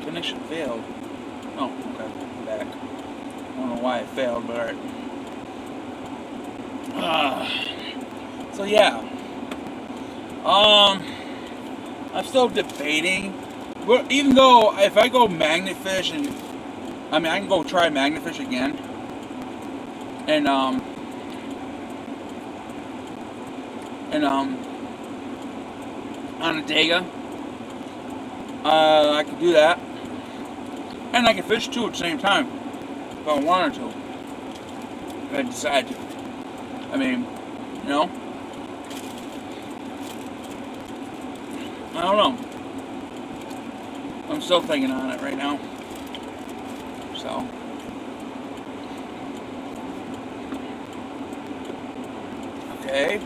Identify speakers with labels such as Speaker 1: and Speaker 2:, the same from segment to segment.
Speaker 1: connection failed. Oh, okay, I'm back. I don't know why it failed, but alright. So yeah. I'm still debating. But even though if I go magnet fish and I can go try magnet fish again. And Onondaga. I could do that. And I can fish too at the same time. If I wanted to. If I decide to. I mean, you know. I don't know. I'm still thinking on it right now. So. Okay.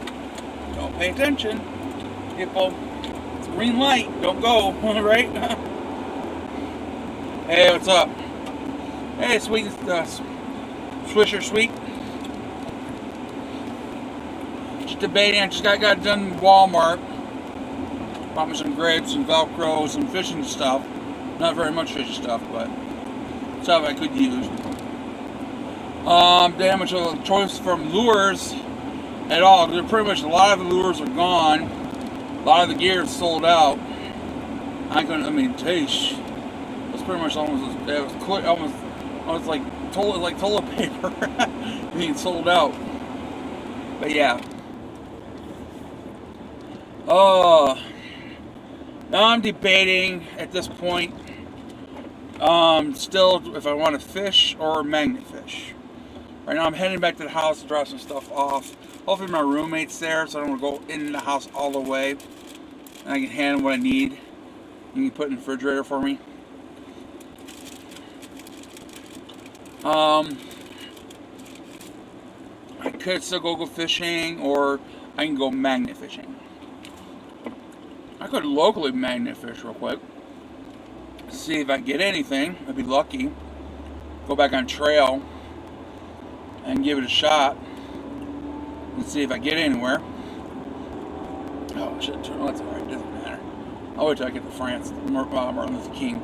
Speaker 1: Don't pay attention. People. It's a green light. Don't go. Right? Hey, what's up? Hey, sweet. Swisher sweet. Just debating. I just got done in Walmart. Bought me some grapes, some Velcro, some fishing stuff. Not very much fishing stuff, but stuff I could use. Didn't have much of a choice from lures at all. They're pretty much, a lot of the lures are gone. A lot of the gear is sold out. Taste. It's pretty much almost like toilet paper being sold out. But yeah. Now I'm debating at this point, still if I want to fish or magnet fish. Right now I'm heading back to the house to drop some stuff off. Hopefully my roommate's there, so I don't want to go in the house all the way. And I can hand him what I need. You can put it in the refrigerator for me. I could still go fishing, or I can go magnet fishing. I could locally magnet fish real quick. See if I get anything. I'd be lucky. Go back on trail and give it a shot. And see if I get anywhere. Oh shit, well, that's alright, doesn't matter. I'll wait till I get to France, Martin Luther King.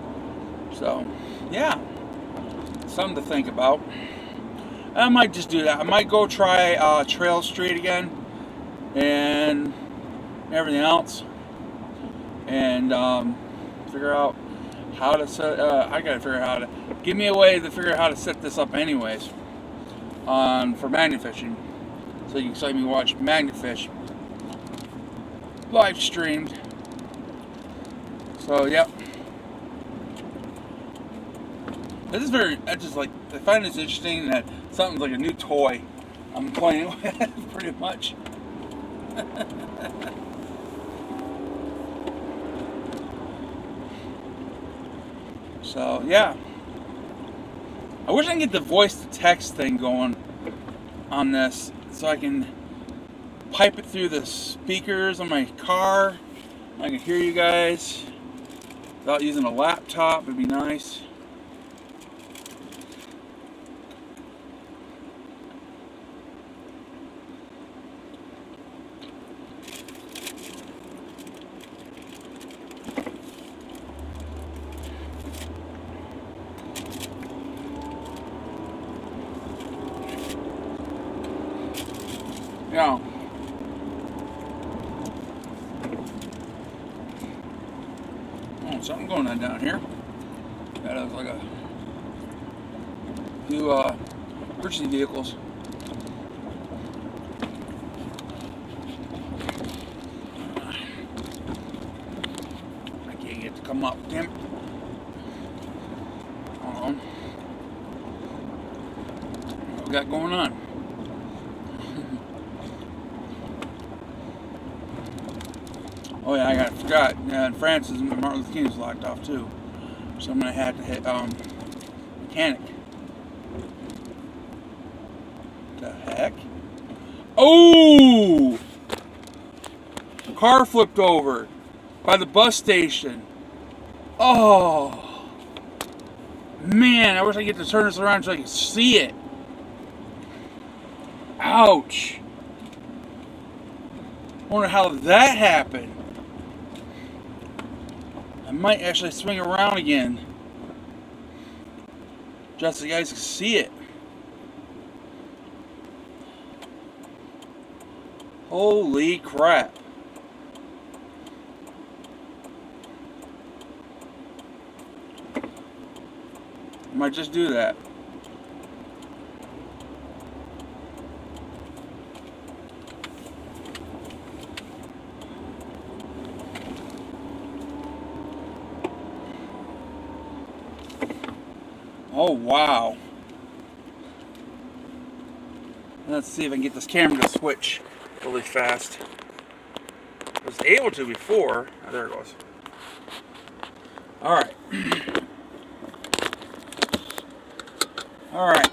Speaker 1: So, yeah. Something to think about. I might just do that. I might go try Trail Street again. And everything else. And figure out how to set. I gotta figure out how to. Give me a way to figure out how to set this up, anyways. For magnet fishing, so you can let me watch magnet fish live streamed. So yep. This is very. I find this interesting that something's like a new toy I'm playing with, pretty much. So, yeah. I wish I could get the voice-to-text thing going on this, so I can pipe it through the speakers on my car. I can hear you guys without using a laptop. It'd be nice. Yeah. Oh, something going on down here. That looks like a few emergency vehicles. I can't get to come up. Damn it. Hold on. What we got going on? Oh yeah, I forgot. In France, Martin Luther King was locked off too, so I'm gonna have to hit mechanic. The heck? Oh! Car flipped over by the bus station. Oh man, I wish I could get to turn this around so I could see it. Ouch! I wonder how that happened. I might actually swing around again. just so you guys can see it. Holy crap. I might just do that. Oh, wow. Let's see if I can get this camera to switch really fast. I was able to before. Oh, there it goes. Alright. Alright.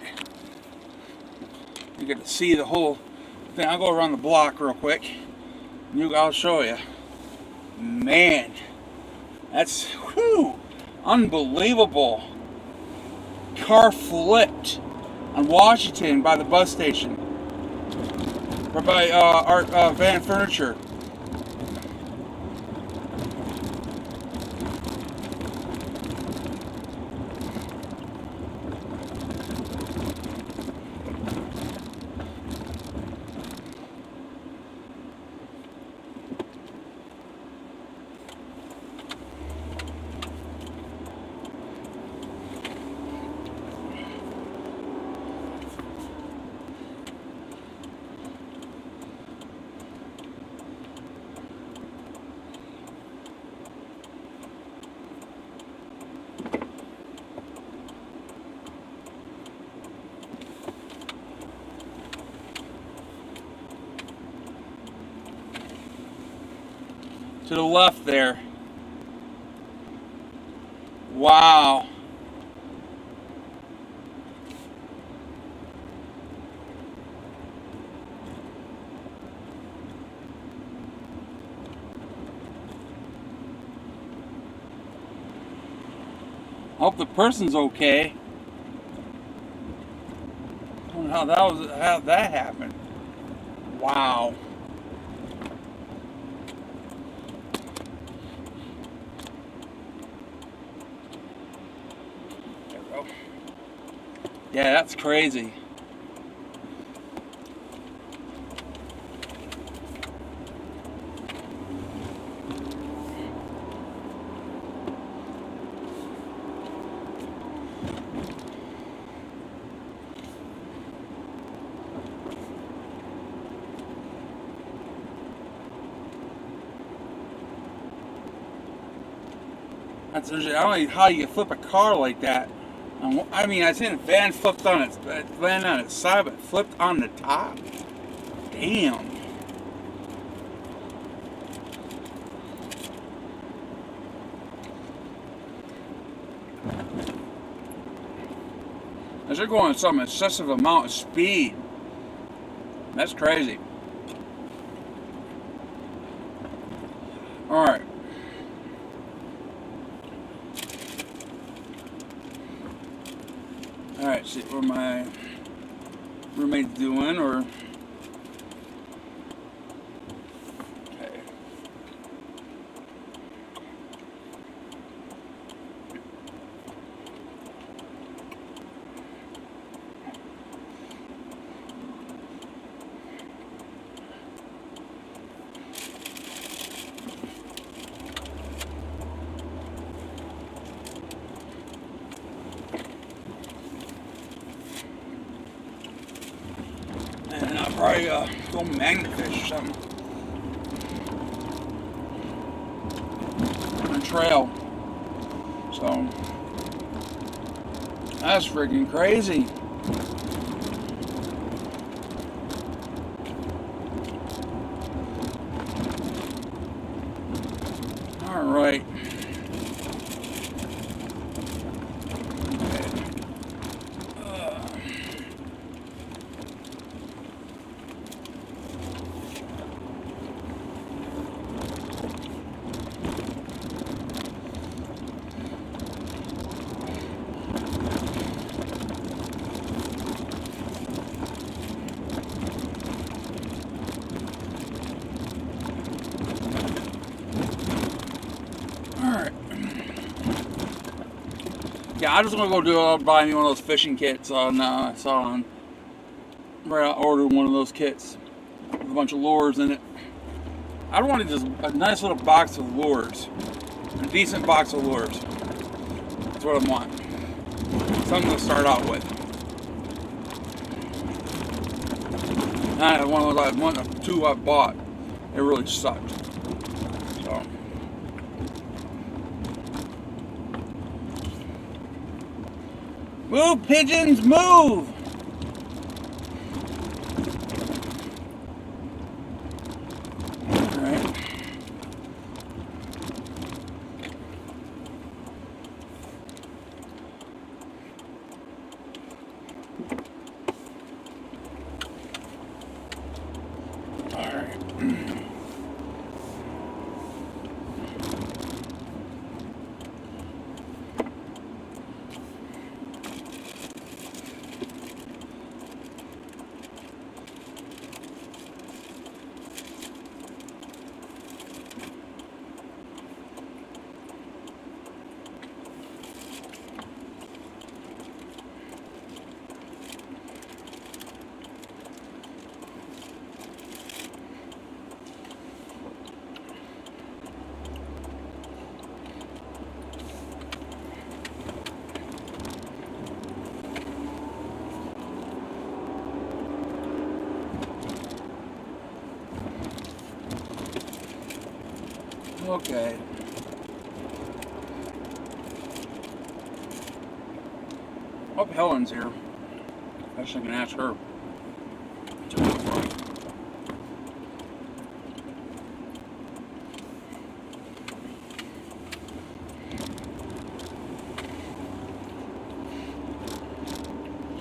Speaker 1: You get to see the whole thing. I'll go around the block real quick. I'll show you. Man. That's, whew, unbelievable. Car flipped on Washington by the bus station. Or by Art Van Furniture. To the left there. Wow. Hope the person's okay. I don't know how that happened. Wow. Yeah, that's crazy. That's, I don't know how you flip a car like that. I mean, I seen a van flipped on its, landed on its side, but flipped on the top. Damn. They're going some excessive amount of speed. That's crazy. All right. Alright, see what my roommate's doing, or... Okay. And I'll probably go magnafish or something on a trail. So that's freaking crazy. All right. Yeah, I just want to go buy me one of those fishing kits on, I saw on, where I ordered one of those kits with a bunch of lures in it. I wanted just a nice little box of lures. A decent box of lures. That's what I want. Something to start out with. I had one of two I bought. It really sucked. So. Move, pigeons, move! Alright. Okay. Hope Helen's here. I guess I can ask her.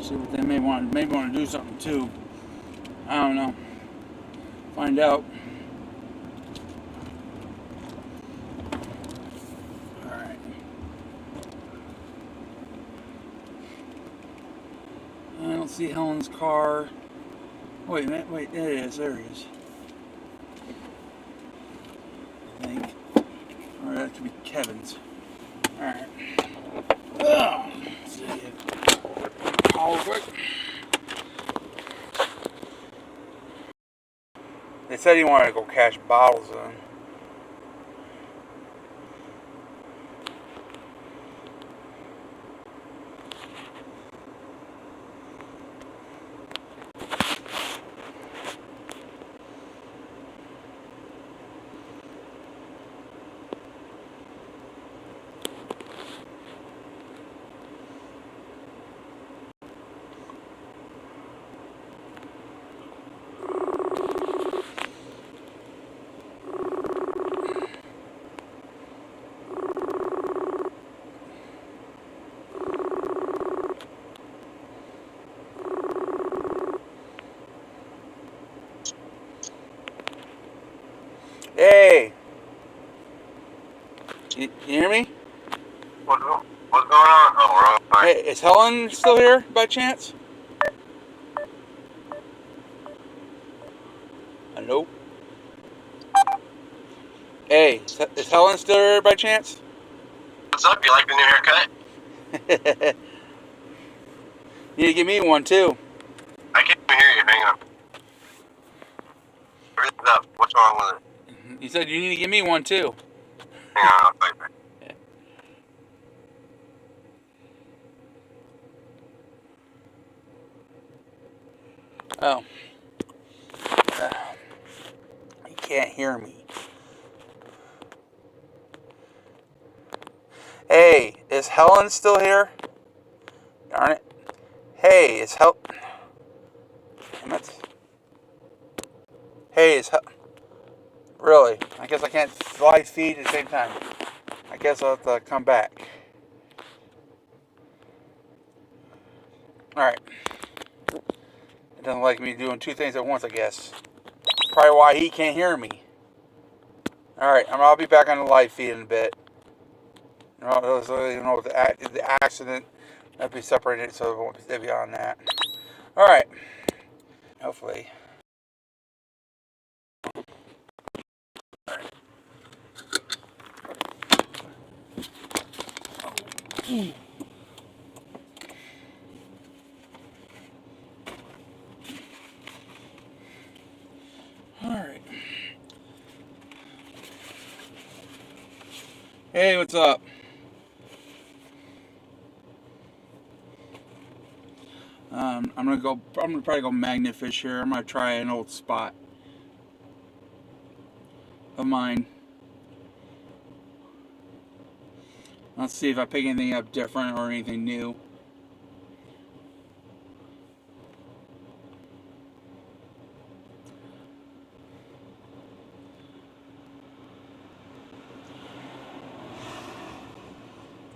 Speaker 1: See what they may want to do something too. I don't know. Find out. Alright. I don't see Helen's car. Wait a minute, wait, there it is, there he is. I think. Or that could be Kevin's. Alright. Let's see. Call quick. They said he wanted to go cash bottles in. Hey! You hear me?
Speaker 2: What's going on? Oh, we're all
Speaker 1: Hey, is Helen still here by chance? Hello? Hey, is Helen still here by chance?
Speaker 2: What's up? You like the new haircut?
Speaker 1: You need to give me one too.
Speaker 2: I can't even hear you. Hang on. Where's it up? What's wrong with it?
Speaker 1: You said you need to give me one too.
Speaker 2: Hang on, I'll fight back.
Speaker 1: Oh. You can't hear me. Hey, is Helen still here? Darn it. Hey, is Helen... Damn it. Hey, is Helen... Really? I guess I can't live feed at the same time. I guess I'll have to come back. Alright. It doesn't like me doing two things at once, I guess. Probably why he can't hear me. Alright, I'll be back on the live feed in a bit. You know, the accident, I'll be separated, so it won't be on that. Alright. Hopefully. Hey, what's up? I'm gonna probably go magnet fish here. I'm gonna try an old spot of mine. Let's see if I pick anything up different or anything new.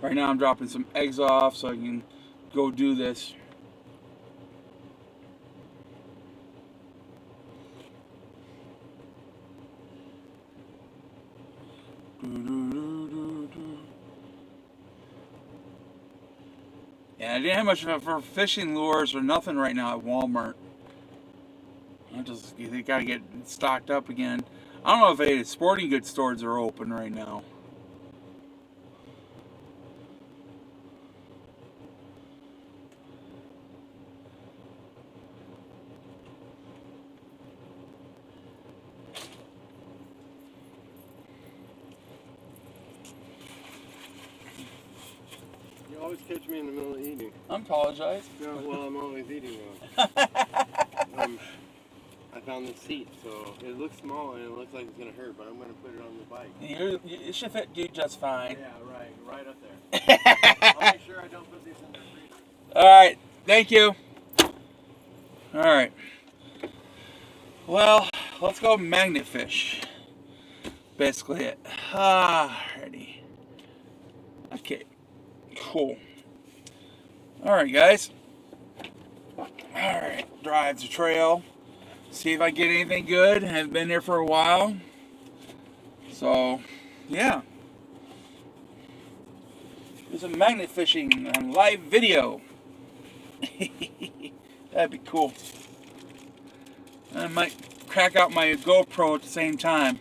Speaker 1: Right now I'm dropping some eggs off so I can go do this. Yeah, I didn't have much for fishing lures or nothing right now at Walmart. They gotta get stocked up again. I don't know if any sporting goods stores are open right now.
Speaker 3: You always catch me in the middle of eating.
Speaker 1: I apologize.
Speaker 3: No, well, I'm always eating I found this seat, so it looks small and it looks like it's gonna hurt, but I'm gonna put it on the bike.
Speaker 1: It should fit you just fine.
Speaker 3: Yeah, right up there. I'll make sure I don't put these in the freezer.
Speaker 1: Alright, thank you. Alright. Well, let's go magnet fish. Basically it. Alrighty. Okay. Cool. Alright, guys. Alright, drive the trail. See if I get anything good. I haven't been there for a while. So, yeah. Do some magnet fishing on live video. That'd be cool. I might crack out my GoPro at the same time.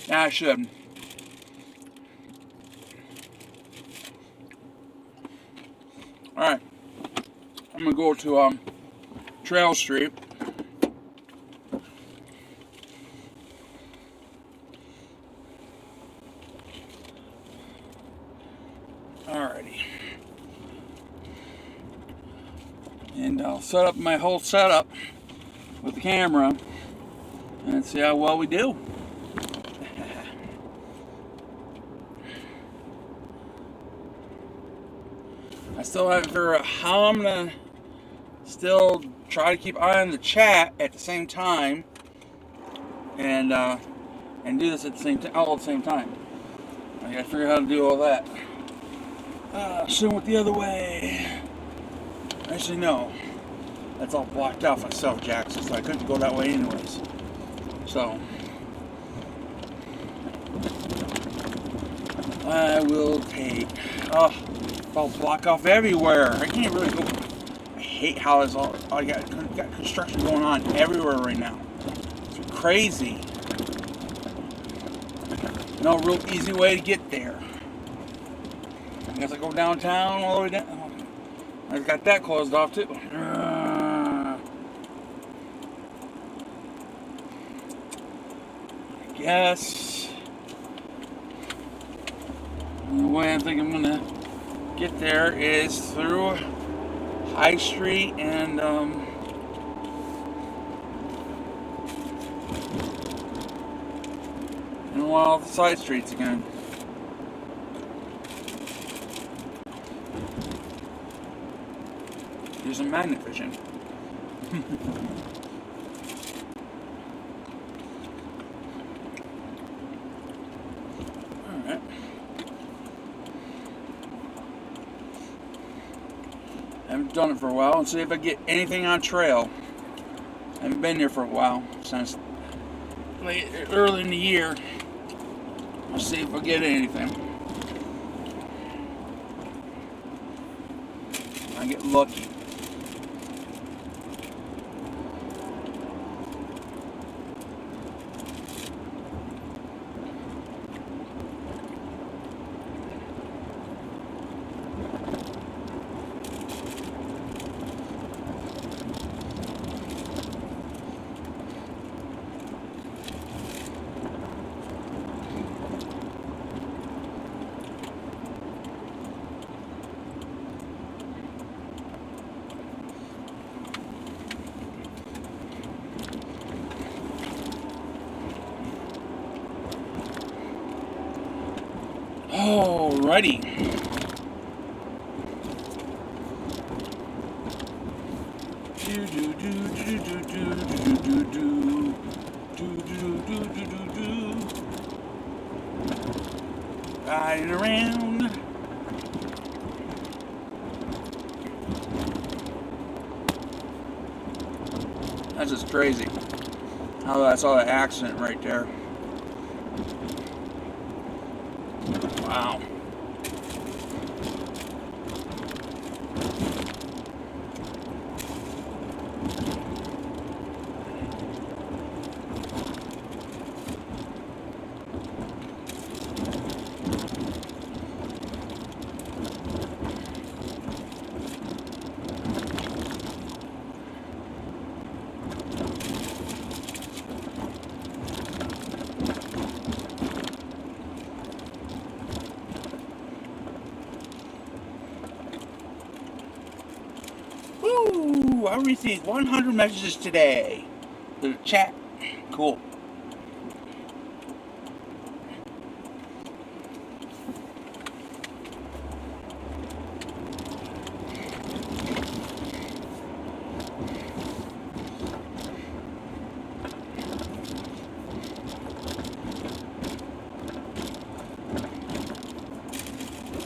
Speaker 1: Yeah, I should. Alright. I'm gonna go to Trail Street. Alrighty. And I'll set up my whole setup with the camera and see how well we do. I still haven't figured out how I'm gonna still try to keep an eye on the chat at the same time and do this at the same time, all at the same time. I gotta figure out how to do all that. Should went the other way. Actually, no. That's all blocked off by self-jacks, so I couldn't go that way anyways. So I will take. Oh, I'll block off everywhere. I can't really go. I hate how it's all. I got construction going on everywhere right now. It's crazy. No real easy way to get there. I guess I go downtown all the way down. I got that closed off too. I guess the way I think I'm gonna get there is through High Street and one of the side streets again. Do some magnet fishing. Alright. I haven't done it for a while. Let's see if I get anything on trail. I haven't been here for a while, since early in the year. Let's see if I get anything. I get lucky. Alrighty. Riding around. That's just crazy. How I saw that accident right there. Wow. Woo! I received 100 messages today. The chat. Cool.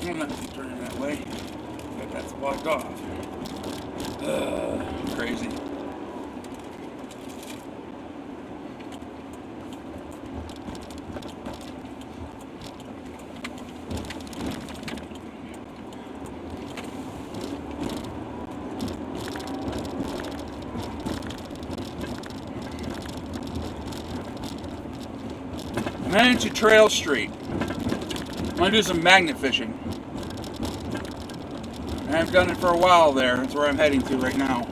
Speaker 1: I'm not turning that way, but that's blocked off. Crazy. I'm heading to Trail Street. I'm gonna do some magnet fishing. I haven't done it for a while there. That's where I'm heading to right now.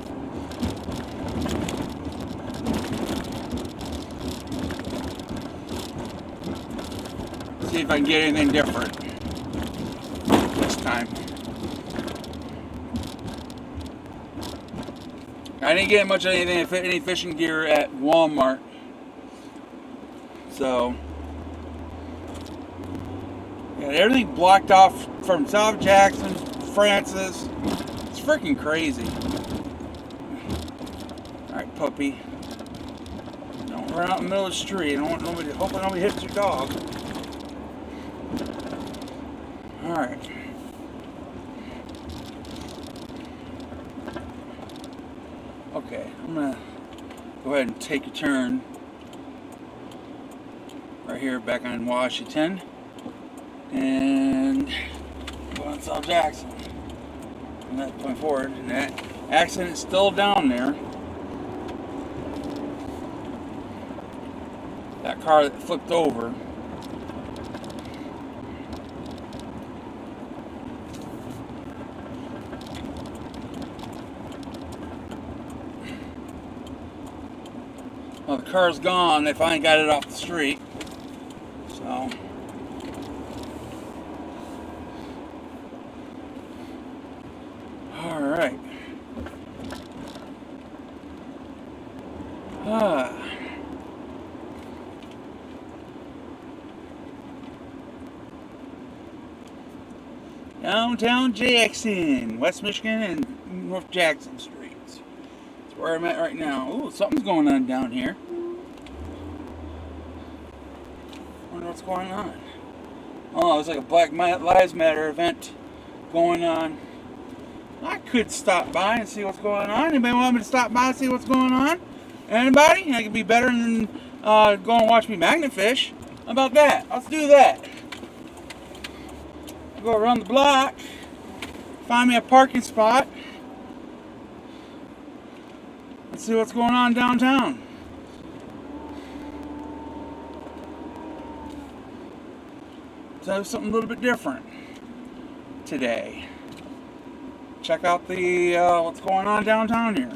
Speaker 1: See if I can get anything different this time. I didn't get much of any fishing gear at Walmart. So, yeah, everything blocked off from South Jackson, Francis. It's freaking crazy. Alright, puppy. Don't run out in the middle of the street. I don't want nobody, hopefully nobody hits your dog. Alright. Okay, I'm gonna go ahead and take a turn right here back on Washington and go on South Jackson. From that point forward, and that accident is still down there. That car that flipped over. Well, the car's gone. They finally got it off the street. So. Alright. Downtown Jackson, West Michigan and North Jackson Streets. That's where I'm at right now. Ooh, something's going on down here. Wonder what's going on. Oh, it's like a Black Lives Matter event going on. I could stop by and see what's going on. Anybody want me to stop by and see what's going on? Anybody? I could be better than go and watch me magnet fish. How about that? Let's do that. Go around the block, find me a parking spot, and see what's going on downtown. So something a little bit different today. Check out the what's going on downtown here.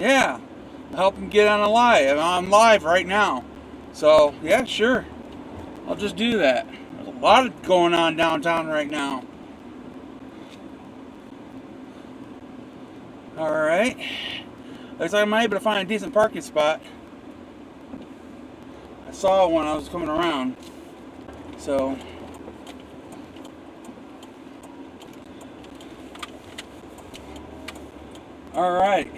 Speaker 1: Yeah, help him get on a live. I'm live right now. So, yeah, sure. I'll just do that. There's a lot of going on downtown right now. Alright. Looks like I might be able to find a decent parking spot. I saw one I was coming around. So, alright.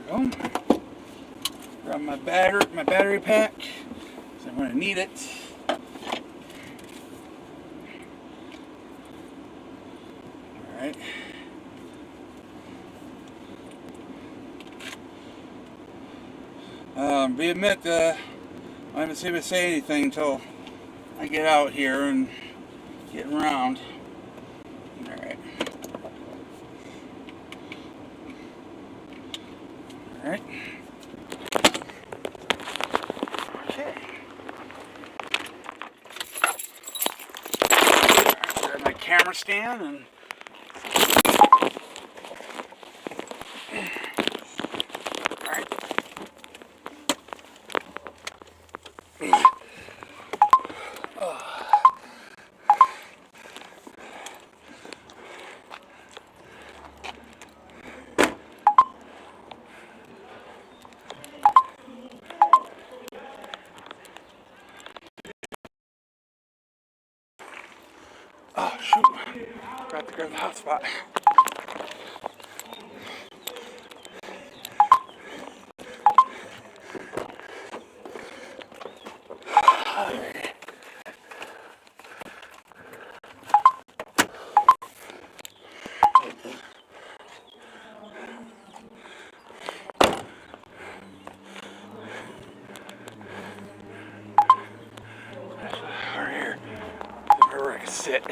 Speaker 1: There we go. Grab my battery pack. So I'm going to need it. Alright. Be admit, I haven't seen him say anything until I get out here and get around. Alright. Alright. Okay. Grab my camera stand and alright. Oh shoot. Forgot to grab the hotspot. Right here. Where I can sit.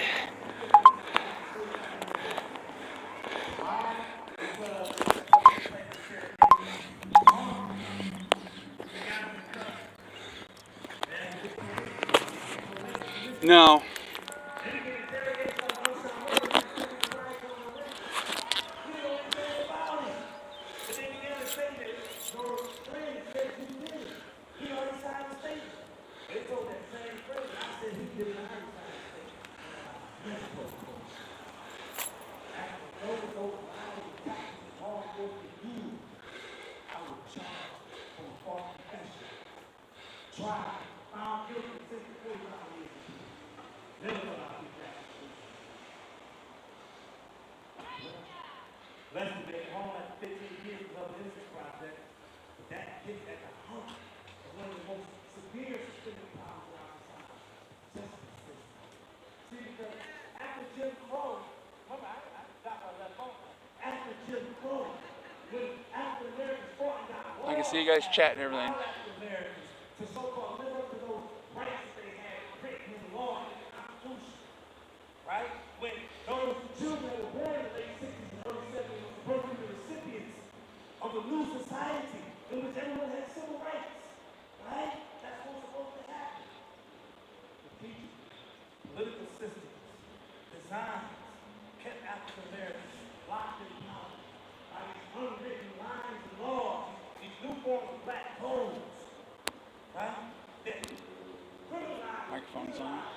Speaker 1: No.
Speaker 4: Less than they home after 15 years of the innocence project, but that hit at the heart of one of the most severe systemic problems in our society. Justice system. See, because after Jim Crow, remember, I got my left phone. After Jim Crow, when African Americans fought and got
Speaker 1: I can see you guys chatting and everything.
Speaker 4: African Americans to so-called live up to those rights that they had written in the law and in the Constitution, right? When those children that were born in the late 60s and early 70s were supposed to be the recipients of a new society in which everyone had civil rights, right? That's what's supposed to happen. The teachers, political systems, designs, kept African Americans locked in power by these unwritten lines and laws, these new forms of black codes, right? That criminalize.
Speaker 1: Microphone's on.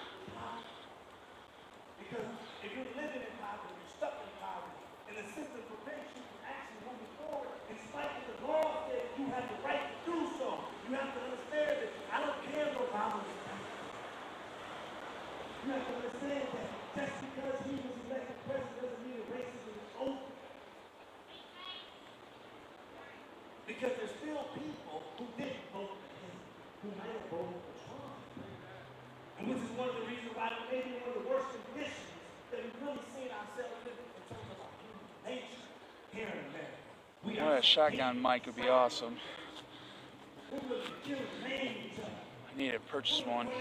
Speaker 4: Because if you're living in poverty, you're stuck in poverty, and the system prevents you from actually moving forward, in spite of the law says you have the right to do so. You have to understand that I don't care no poverty. You have to understand that just because he was elected president doesn't mean that racism is over. Because there's still people who didn't vote for him, who might have voted for Trump. And which is one of the reasons why it may be one of the worst conditions that we've really seen ourselves in terms of our human nature here in America.
Speaker 1: Well, a shotgun mic would be awesome. I need to purchase one.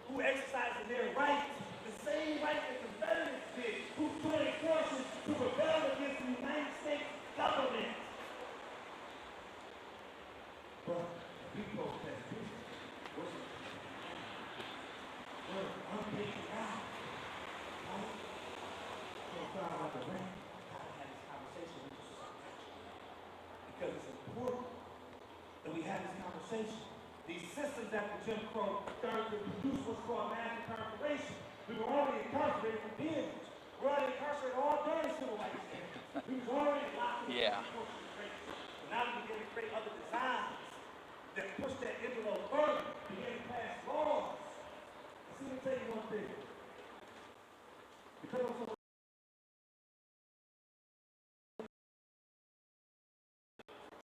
Speaker 4: Who exercised their rights, the same rights that Confederates did, who joined forces to rebel against the United States government. But we protest. What's the conversation. These systems after Jim Crow started to produce what's called mass incarceration. We were already incarcerated for being. We were already incarcerated all during civil rights. We was already locked in.
Speaker 1: Yeah.
Speaker 4: So now we begin to create other designs that push that envelope further, begin to pass laws. See, let me tell you one thing. Because I'm so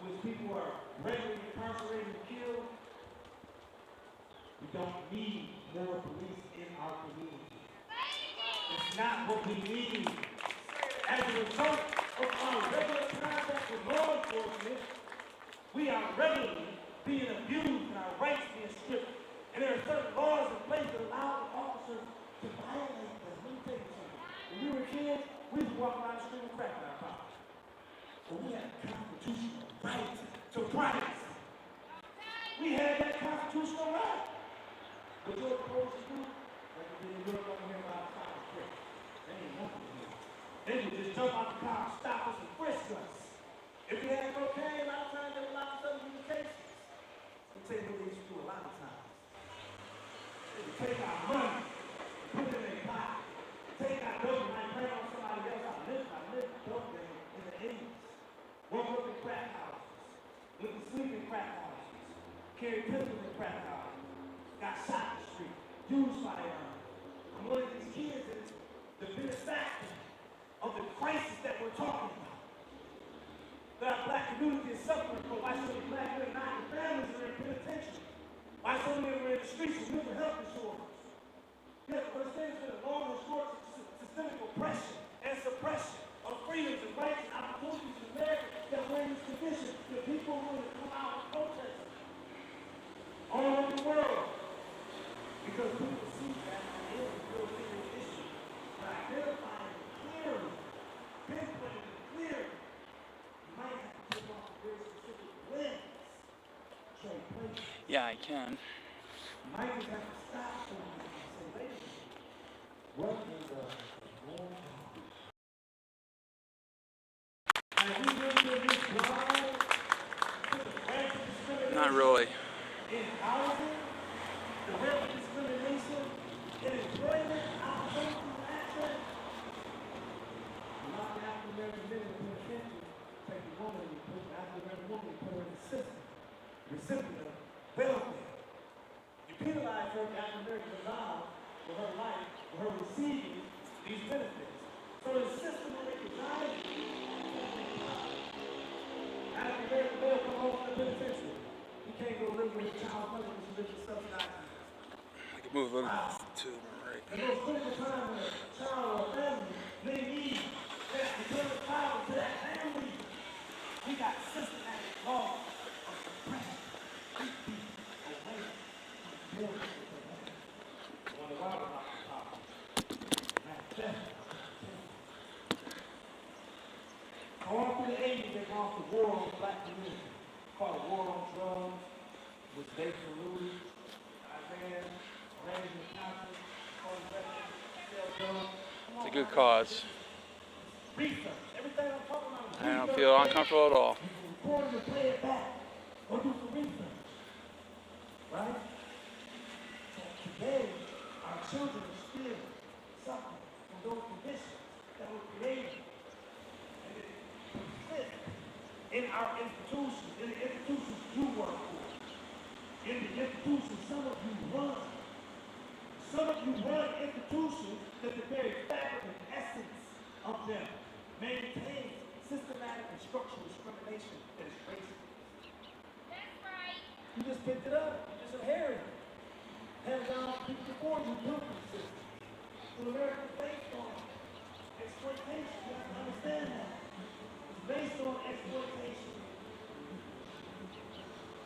Speaker 4: which people are regularly incarcerated and killed, we don't need more police in our community. It's not what we need. As a result of our regular contact with law enforcement, we are regularly being abused and our rights being stripped. And there are certain laws in place that allow the officers to violate them. Let me tell you something. When we were kids, we used to walk around the street and crack in our pockets. But we had a constitutional right to privacy. We had that constitutional right. What you're supposed to do, like you did in Europe over here about cops frisk. They ain't nothing to do. They would just jump out the car, stop us, and frisk us. If we had cocaine, a lot of times they would lock us up in the cases. Let me tell you what they used to do a lot of times. They would take our money, put it in their pocket, take our dope and put it on somebody else. I lived dope in the 80s. Woke up in crack houses, went to sleep in crack houses, carried pistols in crack houses, got shot in the street, used firearms. I'm one of these kids that's the benefactor of the crisis that we're talking about. That our black community is suffering from. Why so many black men and families are in penitentiary? Why so many are in the streets with mental health disorders? You have to understand there's been a long and short systemic oppression and suppression of freedoms and rights and opportunities in America that we're in this condition. The people who will come out and protest all over the world. Because people see that it is a real serious issue. But identifying it clearly, pinpointing it clearly, you might have to take off a very specific lens. Trade places.
Speaker 1: Yeah, I can.
Speaker 4: You might just have to stop for a minute and say, wait a minute. What in the world?
Speaker 1: Not really.
Speaker 4: In housing, the racial discrimination, in employment, opportunity, access. A lot of African American men in the penitentiary take a woman and put an African American woman and put her in the system, recipient of welfare. You penalize her African American allowed for her life, for her receiving these benefits. So the system that they designed, African American male come home from the penitentiary. You can't go live with a child mother because you live in subsidized.
Speaker 1: I can move them to the right.
Speaker 4: And those critical times when a child or a family may need that return power to that family. We got systematic laws of suppression. Keep people away from buildings that they have. When the water about the power. All through the 80s, they launched a war on the black community, called a war on drugs, which they saluted, Iran, Raising Council,
Speaker 1: It's a good cause.
Speaker 4: research, everything I'm talking about.
Speaker 1: I don't feel uncomfortable at all.
Speaker 4: You can record it and play it back, or do some research, right? So today, our children are still suffering from those conditions that were created. And it persists in our institutions, in the institutions you work for, in the institutions some of you run. Some of you run institutions that the very fabric and essence of them maintain systematic and structural discrimination that is racist. That's right. You just picked it up. You just inherited it. Hands down people before you built the system. So America is based on exploitation. You have to understand that. It's based on exploitation.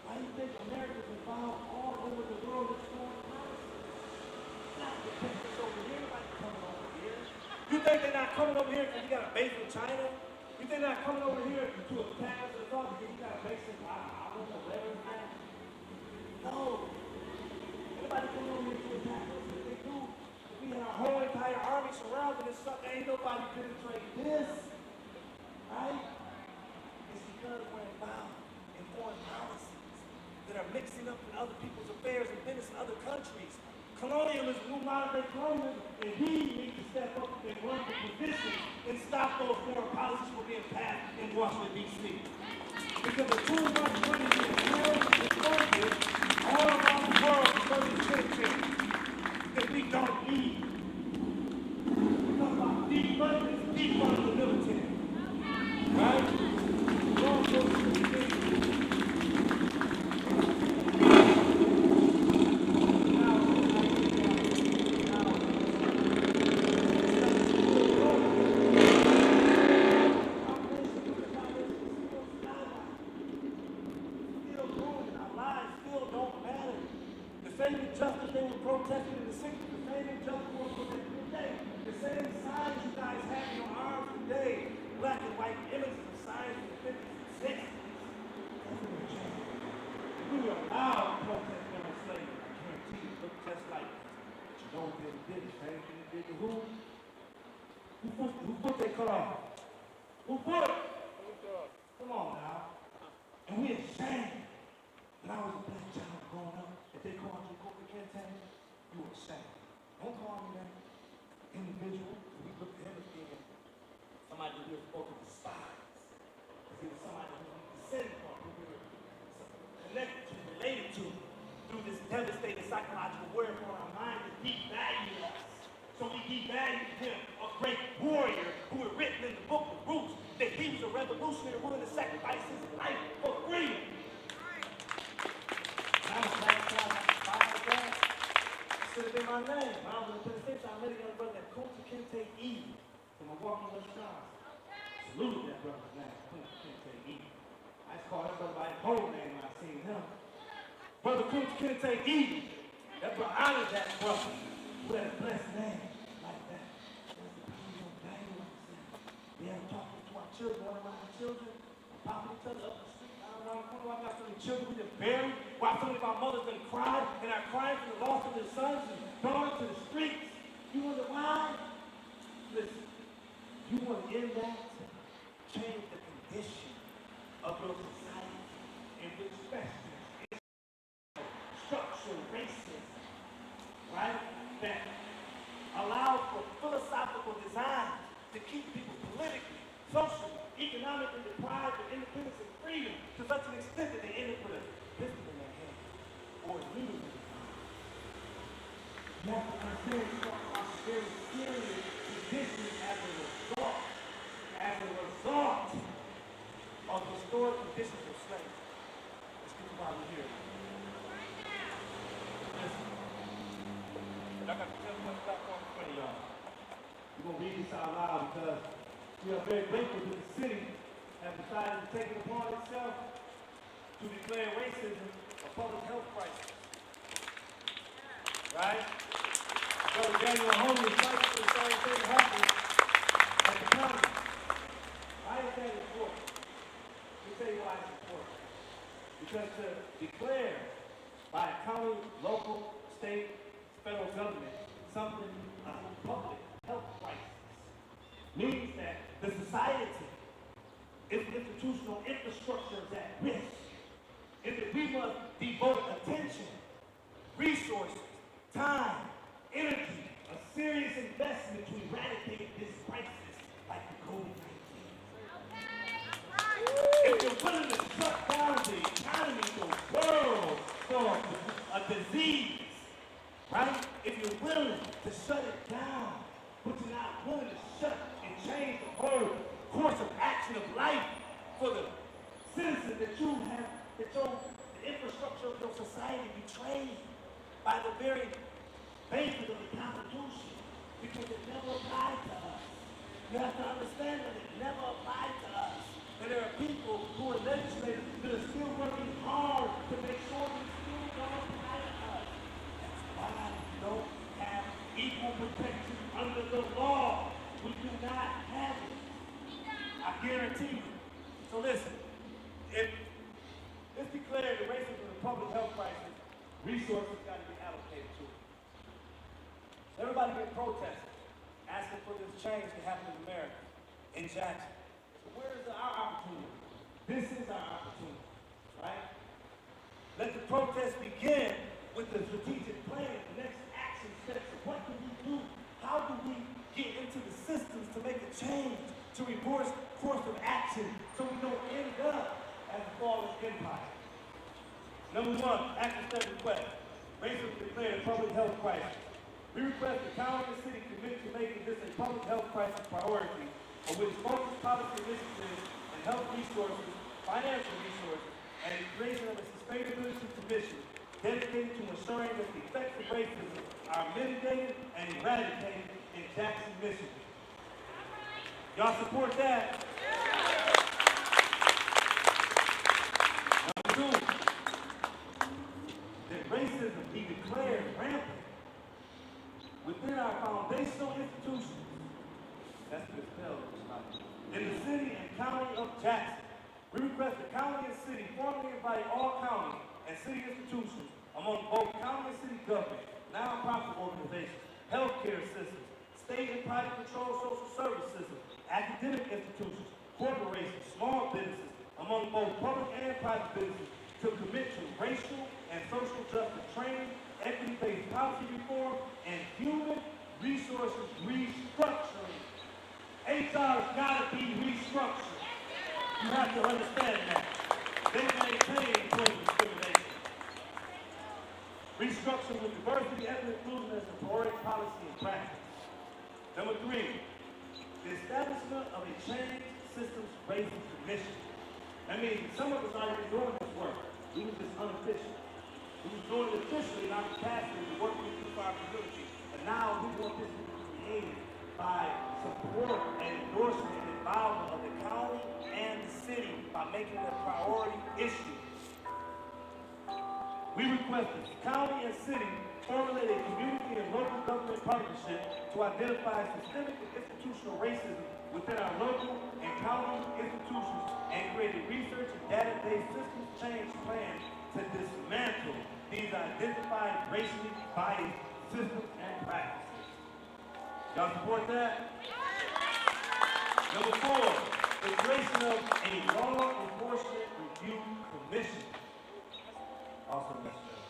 Speaker 4: Why do you think America is involved all over the world in foreign policy? Not the people over here, like coming over here. You think they're not coming over here because you got a base in China? You think they're not coming over here to attack us at all because you got a base in Ireland or whatever? No. Anybody come over here to attack us? If they do, if we had our whole entire army surrounded and stuff, ain't nobody penetrate this. Right? It's because we're involved in foreign policies that that are mixing up in other people's affairs and business in other countries. Colonialism, new modern day colonialism, and we need to step up and run for position and stop those foreign policies from being passed in Washington, D.C. Because the too much money being poured and funded all around the world for the military that we don't need. We talk about defunding the military, right? Wrong goes to the same injustice they were protesting in the 60s, the same injustice we're protesting today, the same signs you guys have in your arms today, black and white images of signs in the 50s and 60s. We were allowed to protest during slavery. I guarantee you, look just like this. But you know what they did? The same thing they did to who? Who put their car? Who put it? Come on now. And we ashamed. When I was a black child growing up, if they called you Coca Kente, you were ashamed. Don't call me that. Individual, we looked at him as being somebody who we were supposed to despise. Because he was somebody who we descended from, who we were connected to, related to, through this devastating psychological warfare on our mind to devalue us. So we devalued him, a great warrior who was written in the book of Roots, that he was a revolutionary willing to sacrifice his life for freedom. I was black child, like that. It should have been my name. When I was in the penitentiary, I met a young brother named Kunta Kinte E. from Milwaukee, Wisconsin. Saluted that brother's name, Kunta Kinte E. I just called that brother by his whole name when I seen him. Brother Kunta Kinte E. That brother honored that brother who had a blessed name like that. That's the power of value, like I said. We haven't talked to our children, one of my children, popping each other up the street. Around the corner, I got so many children we just buried, while so many of our mothers done cried and are crying for the loss of their sons and daughters to the streets. You wonder why? Listen, you want to end that? Change the condition of your society in which festers, structural racism, right? That allows for philosophical design to keep people politically, socially, economically deprived of independence and freedom to such an extent that they end up with a pistol in their hand or a needle in their hand. You have to understand our very serious condition as a result of historic conditions of slavery. Let's get to why we're here. Listen, I got to tell you what's back on in front of y'all. We're going to read this out loud because we are very grateful that the city has decided to take it upon itself to declare racism a public health crisis. Right? Brother Daniel Holmes is fighting for the same thing happening at the county. Why is that important? Let me tell you why it's important. Because to declare by a county, local, state, federal government something a public health crisis means that the society, its institutional infrastructure is at risk, and that we must devote attention, resources, time, energy, a serious investment to eradicate this crisis like the COVID-19. If you're willing to shut down the economy, the world, for a disease, right? If you're willing to shut it down, but you're not willing to shut and change the whole course of action of life for the citizens that you have, that the infrastructure of your society betrayed by the very basis of the Constitution, because it never applied to us. You have to understand that it never applied to us. And there are people who are legislators that are still working hard to make sure that it still don't apply to us. That's why we don't have equal protection under the law. We do not have it. I guarantee you. So listen, if it's declared the racism is a public health crisis, resources got to be allocated to it. Everybody been protesting, asking for this change to happen in America, in Jackson. So where is our opportunity? This is our opportunity, right? Let the the protest began with the strategic plan, the next action steps. What do we do? How do we get into the systems to make a change, to reverse course of action so we don't end up as a fallen empire? Number one, action step request. Racism declared a public health crisis. We request the county and city commit to making this a public health crisis priority, of which focused policy initiatives and health resources, financial resources, and the creation of a sustainability commission dedicated to ensuring that the effects of racism are mitigated and eradicated in Jackson, Michigan. Y'all support that? Number two, that racism be declared rampant within our foundational institutions. That's the spell in the city and county of Jackson. We request the county and city formally invite all county and city institutions among both county and city government, nonprofit organizations, healthcare systems, state and private controlled social service systems, academic institutions, corporations, small businesses, among both public and private businesses to commit to racial and social justice training, equity-based policy reform, and human resources restructuring. HR's gotta be restructured. You have to understand that. They maintain employee discrimination. Restructure with diversity, ethnic inclusion as a priority policy and practice. Number three, the establishment of a change systems racism commission. That means some of us already doing this work. We was just unofficial. We was doing it officially, not capacity, to work with you for our community. And now we want this to be created by support and endorsement and involvement of the county and the city by making it a priority issue. We request that the county and city formulate a community and local government partnership to identify systemic and institutional racism within our local and county institutions and create a research and data-based systems change plan to dismantle these identified racially biased systems and practices. Y'all support that? Number four, the creation of a law enforcement review commission. Also necessary.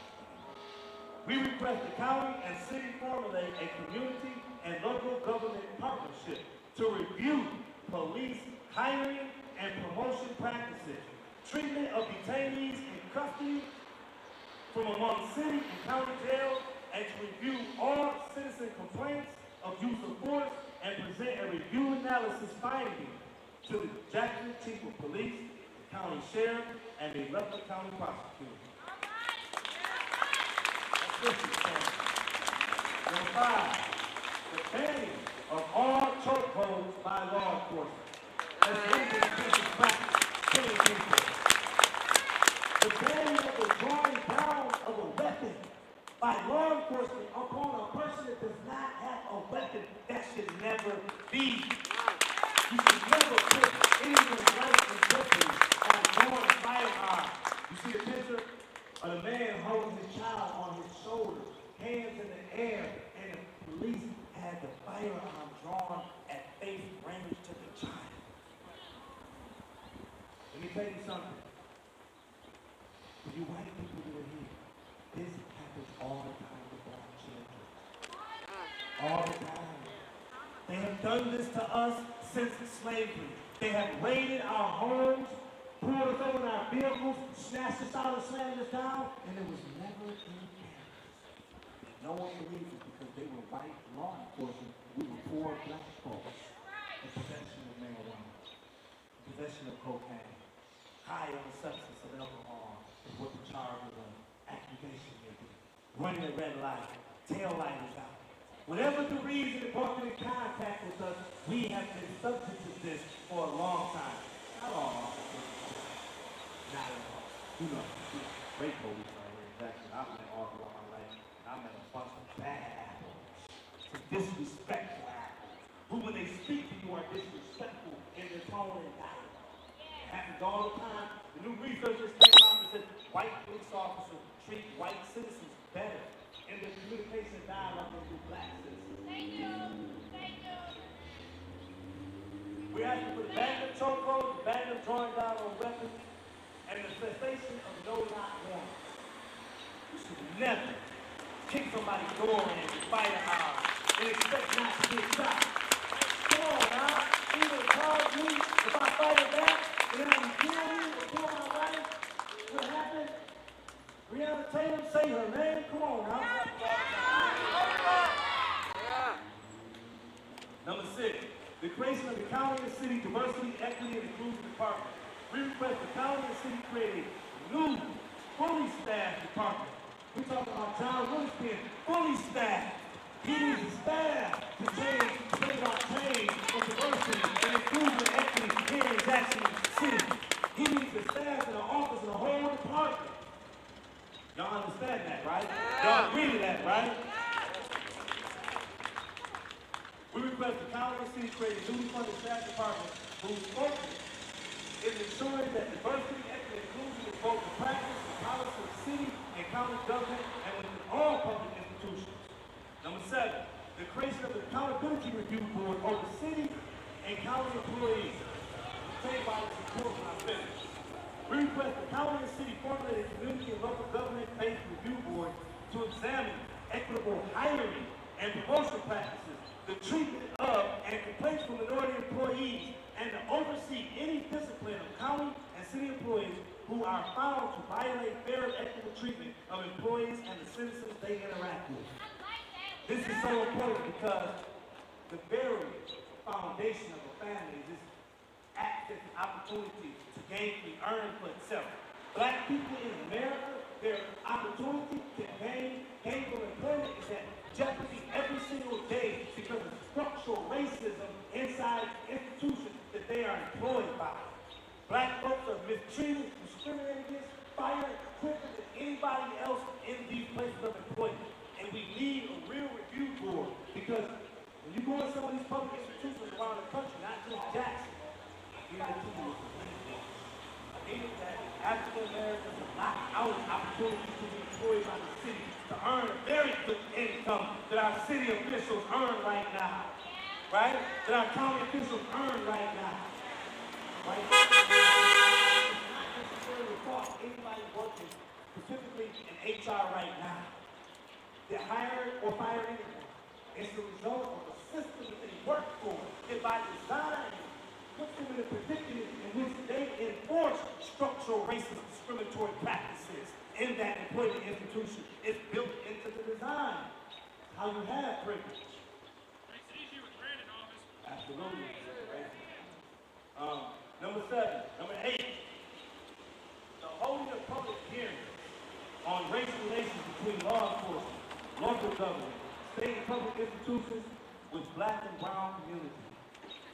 Speaker 4: We request the county and city formulate a community and local government partnership to review police hiring and promotion practices, treatment of detainees in custody from among city and county jails, and to review all citizen complaints of use of force and present a review analysis finding to the Jackson Chief of Police, the county sheriff, and the Rutherford County prosecutor. Number five, the banning of all chokeholds by law enforcement. That's legal offensive practice, killing people. The banning of the drawing down of a weapon by law enforcement upon a person that does not have a weapon. That should never be. You should never put anyone's life in jeopardy by drawing a firearm. You see the picture of the man holding his child on his shoulder, hands in the air, and the police had the firearm drawn at face range to the child. Let me tell you something. For you white people that are here, this happens all the time with black children. All the time. They have done this to us since slavery. They have raided our homes, pulled us over in our vehicles, snatched us out and slammed us down, and there was never any cameras. No one believed it because they were white law enforcement. We were poor black folks in possession of marijuana, in possession of cocaine, high on the substance of alcohol is what the charge of accusation may be. Running a red light, tail lighters out. Whatever the reason it brought them in contact with us, we have been subject to this for a long time. Not all. Not at all. You know, great police right here in Jackson. I've met all throughout my life. And I met a bunch of bad apples. Some disrespectful apples. Who, when they speak to you, are disrespectful in their tone and dialogue. It happens all the time. The new researchers came out and said white police officers treat white citizens better in their communication dialogue than do black citizens.
Speaker 5: Thank you. Thank you.
Speaker 4: We're asking for the ban of chokeholds, the ban of drawing down on weapons, and the cessation of no-knock warrants. should never kick somebody's door in with firearms and expect not to get shot. Come on now, you would charge me if I fight it back and then I kill me or kill my wife? What happened? Breonna Taylor, say her name. Come on now. Number 6, the creation of the county and city diversity, equity, and inclusion department. We request the county and city create a new, fully staffed department. We're talking about John Willis being fully staffed. He needs a staff to bring about change for diversity and inclusion, equity here in Jackson City. He needs the staff in the office and the whole department. Y'all understand that, right? Y'all agree to that, right? We request the county and city create a newly funded staff department whose focus is ensuring that diversity, equity, and inclusion is both the practice and policy of city and county government and within all public institutions. Number 7, the creation of the Accountability Review Board over city and county employees. Take by the support when I finish. We request the county and city formulate a community and local government-based review board to examine equitable hiring and promotion practices, the treatment of and complaints from minority employees, and to oversee any discipline of county and city employees who are found to violate fair and equitable treatment of employees and the citizens they interact with. This is so important because the very foundation of a family is this access and opportunity to gainfully earn for itself. Black people in America, their opportunity to gain gainful employment is at jeopardy every single day because of structural racism inside institutions that they are employed by. Black folks are mistreated, discriminated against, fired, quicker than anybody else in these places of employment. And we need a real review board because when you go in some of these public institutions around the country, not just Jackson, that African Americans are locked out of opportunities to be employed by the city to earn a very good income that our city officials earn right now. Right? That our county officials earn right now. Right? It's not necessarily the fault of anybody working specifically in HR right now. They're hired or fired anyone. It's the result of a system that they work for. And by design, puts them in a predicament in which they enforce structural racist discriminatory practices in that employment institution. It's built into the design. How you have privilege.
Speaker 6: Makes it easier with Brandon office.
Speaker 4: Absolutely. Number 7. Number 8. The holding of public hearings on race relations between law enforcement, local government, state and public institutions with black and brown communities.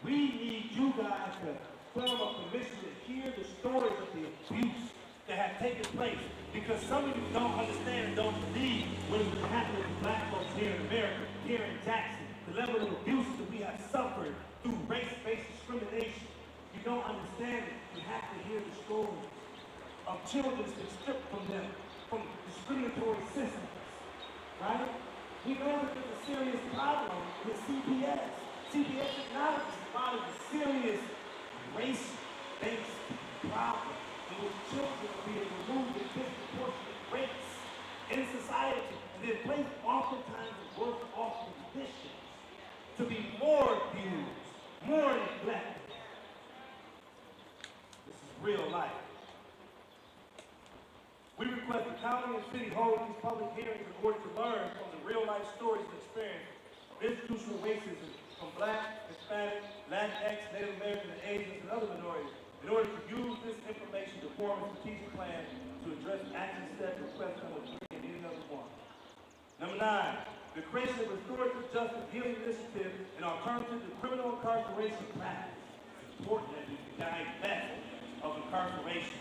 Speaker 4: We need you guys to form a commission to hear the stories of the abuse that have taken place. Because some of you don't understand and don't believe what is happening with black folks here in America, here in Jackson. The level of abuse that we have suffered through race-based discrimination. You don't understand it. You have to hear the stories of children that's been stripped from them, from discriminatory systems. Right? We know that there's a serious problem with CPS. CPS acknowledges part of a serious race-based problem in which children are being removed in disproportionate rates in society and then placed oftentimes in worse-off conditions to be more abused, more neglected. This is real life. We request the county and city hold these public hearings in order to learn from the real-life stories and experience of institutional racism from Black, Hispanic, Latinx, Native American, and Asians, and other minorities, in order to use this information to form a strategic plan to address action steps, request number 3, and any other one. Number 9, the creation of restorative justice healing initiative and alternative to criminal incarceration practice. It's important that we guide that of incarceration.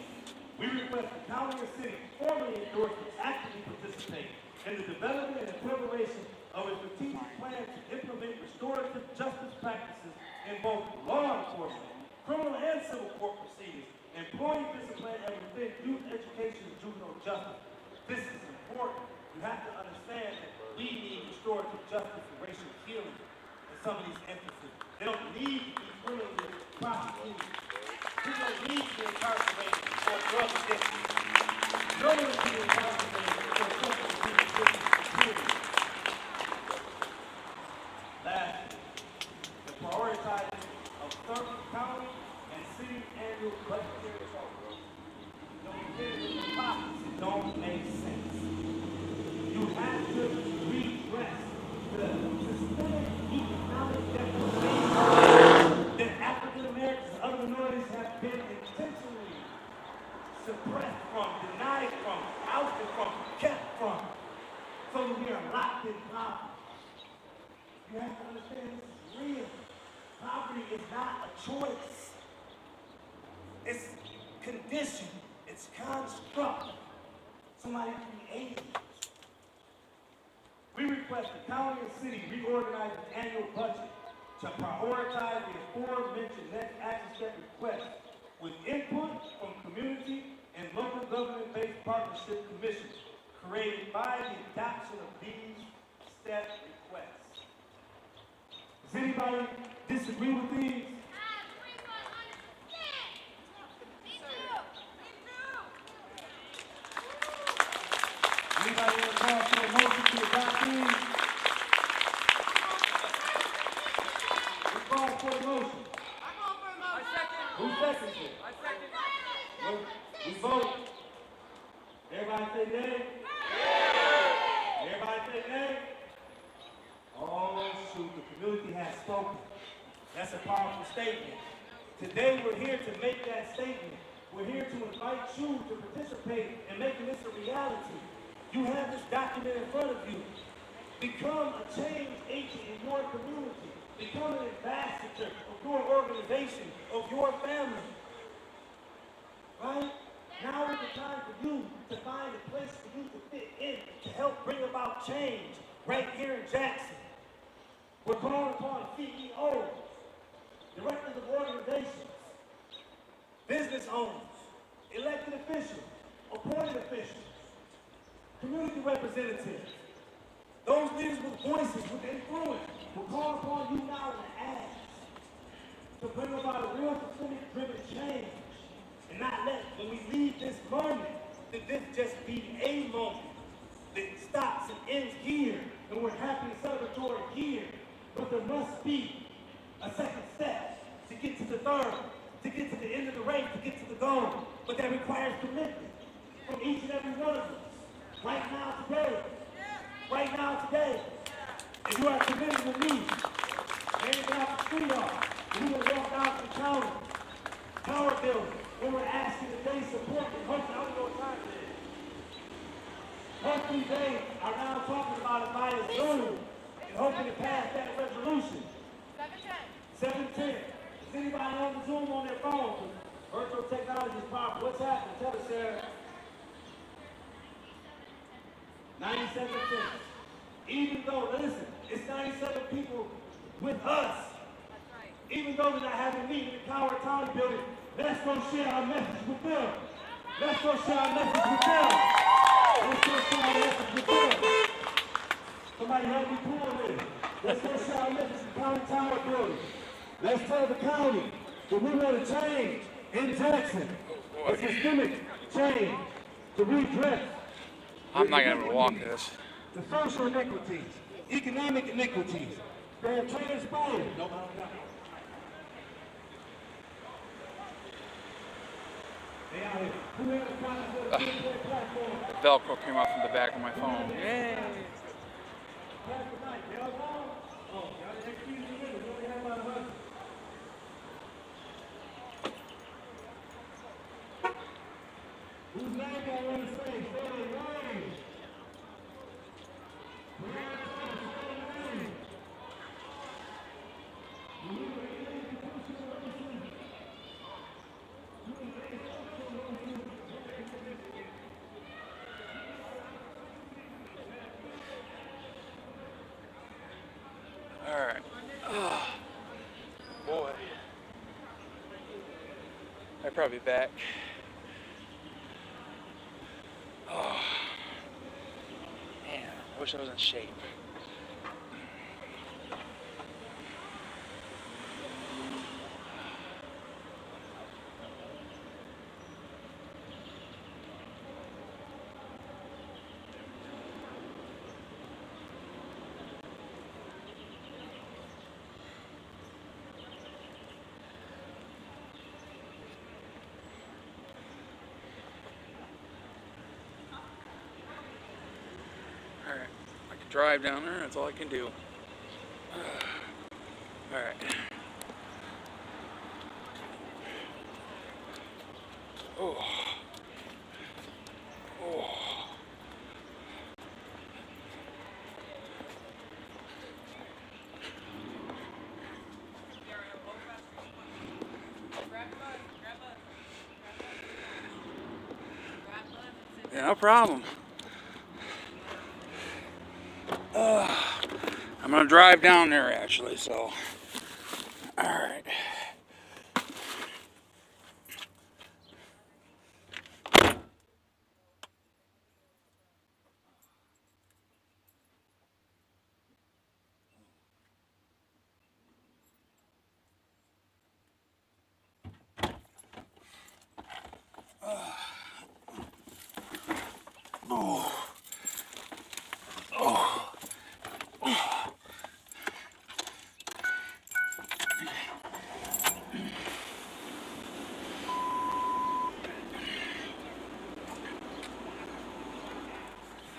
Speaker 4: We request the county and city formally endorse and actively participate in the development and preparation of a strategic plan to implement restorative justice practices in both law enforcement, criminal and civil court proceedings, employee discipline, and within youth education and juvenile justice. This is important. You have to understand that we need restorative justice and racial healing in some of these instances. They don't need to be criminally prosecuted. We don't need to be incarcerated for drug addiction. No one should be incarcerated for drug addiction. locked in poverty. You have to understand this is real. Poverty is not a choice. It's conditioned. It's construct. Somebody created it. We request the county and city reorganize its annual budget to prioritize the aforementioned next action step requests with input from community and local government-based partnership commissions created by the adoption of these step requests. Does anybody disagree with these? Anybody want to call for a motion to adopt these? Who calls for the motion? Who seconds it? We vote. Everybody say nay? Everybody say nay? Oh, shoot, the community has spoken. That's a powerful statement. Today we're here to make that statement. We're here to invite you to participate in making this a reality. You have this document in front of you. Become a change agent in your community. Become an ambassador of your organization, of your family. Right? Now is the time for you to find a place for you to fit in, to help bring about change right here in Jackson. We're calling upon CEOs, directors of organizations, business owners, elected officials, appointed officials, community representatives, those leaders with voices, with influence. We're calling upon you now to ask to bring about a real systemic-driven change and not let, when we leave this moment, that this just be a moment that stops and ends here, and we're happy and celebratory here. But there must be a second step to get to the third, to get to the end of the race, to get to the goal. But that requires commitment from each and every one of us. Right now, today, if you are committed with me, maybe get out the street off, and we will walk out to the tower building, where we're asking that they support and hopefully, I don't know what time it is. Hopefully they are now talking about it via Zoom, and hoping to pass that resolution. 710. Is anybody on the Zoom on their phone? Virtual technology is powerful. What's happening? Tell us, Sarah. 97 cents. Even though, listen, it's 97 people with us. That's right. Even though they're not having a meeting in the Coward Town building, let's go share our message with them. Let's go share our message with them. Let's go share our message with them. Somebody help me pull this. Let's go share our message in the County Tower building. Let's tell the county that we want to change in Jackson. A systemic change to redress.
Speaker 1: I'm not going to walk this.
Speaker 4: The social iniquities, economic iniquities, they have transpired.
Speaker 1: Velcro came off from the back of my phone. Yay!
Speaker 4: Whose name I want to say?
Speaker 1: Alright. Oh, boy. I'll probably be back. Oh, man, I wish I was in shape. Alright, I can drive down there, that's all I can do. Alright. Oh. Oh. Yeah, no problem. I'm gonna drive down there actually, so. Alright.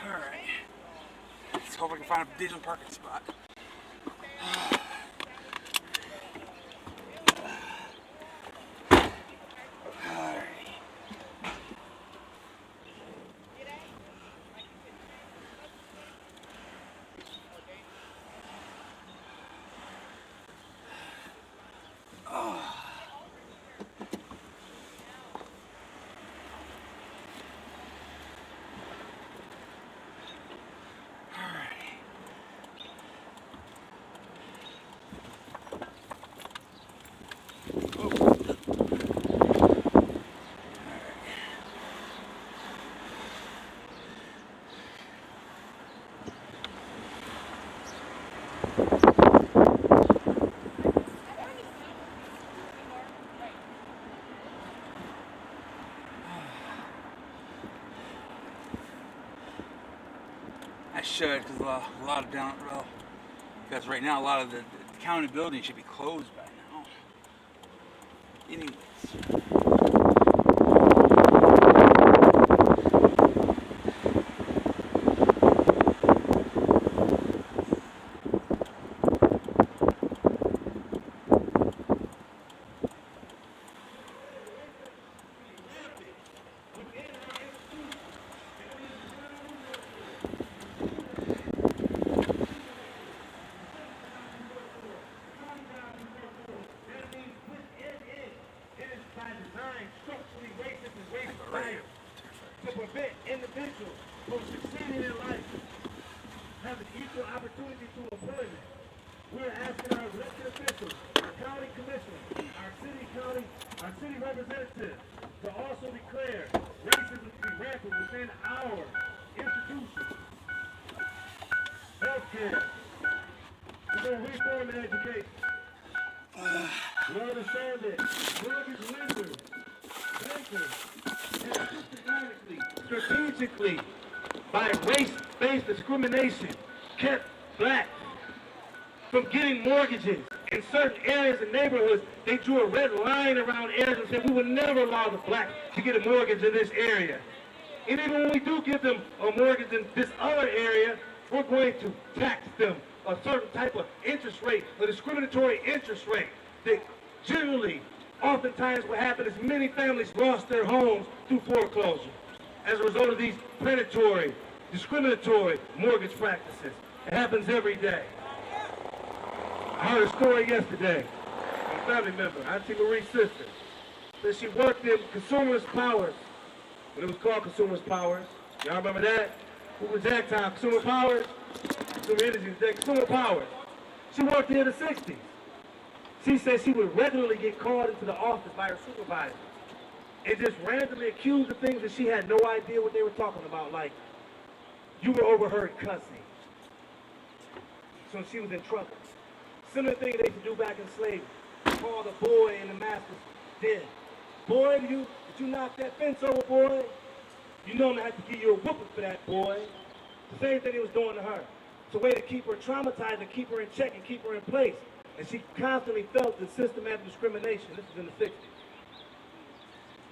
Speaker 1: Alright. Let's hope I can find a decent parking spot. I should, because a lot of down, well, because right now a lot of the county buildings should be closed by now. Anyways.
Speaker 4: To prevent individuals from succeeding in life, having equal opportunity to employment. We're asking our elected officials, our county commissioners, our city representatives to also declare racism to be rampant within our institutions. Healthcare. We're going to reform and education. We understand that mortgage lenders, bankers, have systematically, strategically, by race-based discrimination, kept blacks from getting mortgages in certain areas and neighborhoods. They drew a red line around areas and said we would never allow the blacks to get a mortgage in this area. And even when we do give them a mortgage in this other area, we're going to tax them a certain type of interest rate, a discriminatory interest rate that generally, oftentimes what happened is many families lost their homes through foreclosure as a result of these predatory, discriminatory mortgage practices. It happens every day. I heard a story yesterday from a family member, Auntie Marie's sister, that she worked in Consumers Powers, when it was called Consumers Powers. Y'all remember that? Who was that time? Consumer Powers? Consumer Energy was that. Consumer Powers. She worked there in the 60s. She said she would regularly get called into the office by her supervisor and just randomly accused of things that she had no idea what they were talking about, like, you were overheard cussing. So she was in trouble. Similar thing they used to do back in slavery. Call the boy in the master's den. Boy, did you knock that fence over, boy? You know I'm gonna have to give you a whooping for that, boy. The same thing they was doing to her. It's a way to keep her traumatized and keep her in check and keep her in place. And she constantly felt the systematic discrimination. This is in the 60s.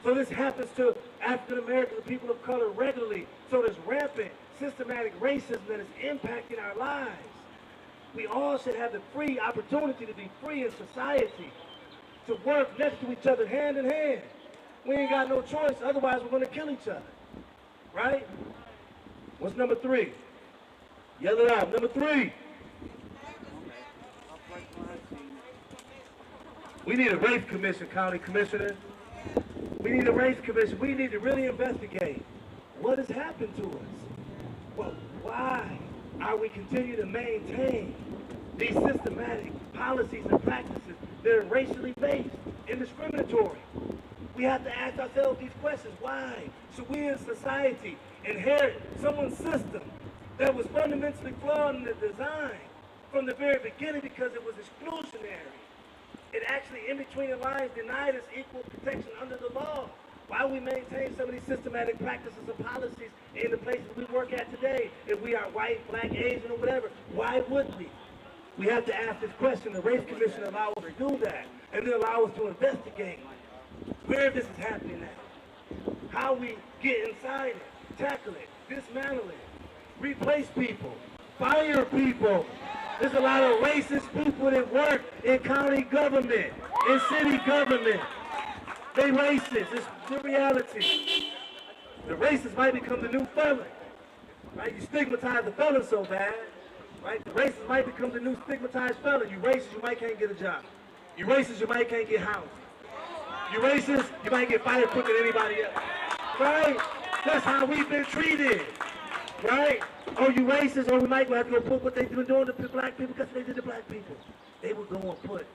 Speaker 4: So this happens to African Americans and people of color regularly. So there's rampant, systematic racism that is impacting our lives. We all should have the free opportunity to be free in society, to work next to each other hand in hand. We ain't got no choice, otherwise we're gonna kill each other, right? What's number 3? Yell it out, number 3. We need a race commission, county commissioner. We need a race commission. We need to really investigate What has happened to us? Well, why are we continuing to maintain these systematic policies and practices that are racially based and discriminatory? We have to ask ourselves these questions. Why should we in society inherit someone's system that was fundamentally flawed in the design from the very beginning because it was exclusionary? It actually, in between the lines, denied us equal protection under the law. Why we maintain some of these systematic practices and policies in the places we work at today? If we are white, black, Asian, or whatever, why would we? We have to ask this question. The Race Commission allows us to do that, and then allow us to investigate where this is happening at, how we get inside it, tackle it, dismantle it, replace people, fire people. There's a lot of racist people that work in county government, in city government. They racist. It's the reality. The racist might become the new felon. Right? You stigmatize the felon so bad. Right? The racist might become the new stigmatized felon. You racist, you might can't get a job. You racist, you might can't get housing. You racist, you might get fired quicker than anybody else. Right? That's how we've been treated. Right? Oh, you racist, or we might have to go put what they've been doing to black people because they did to black people. They would go and put,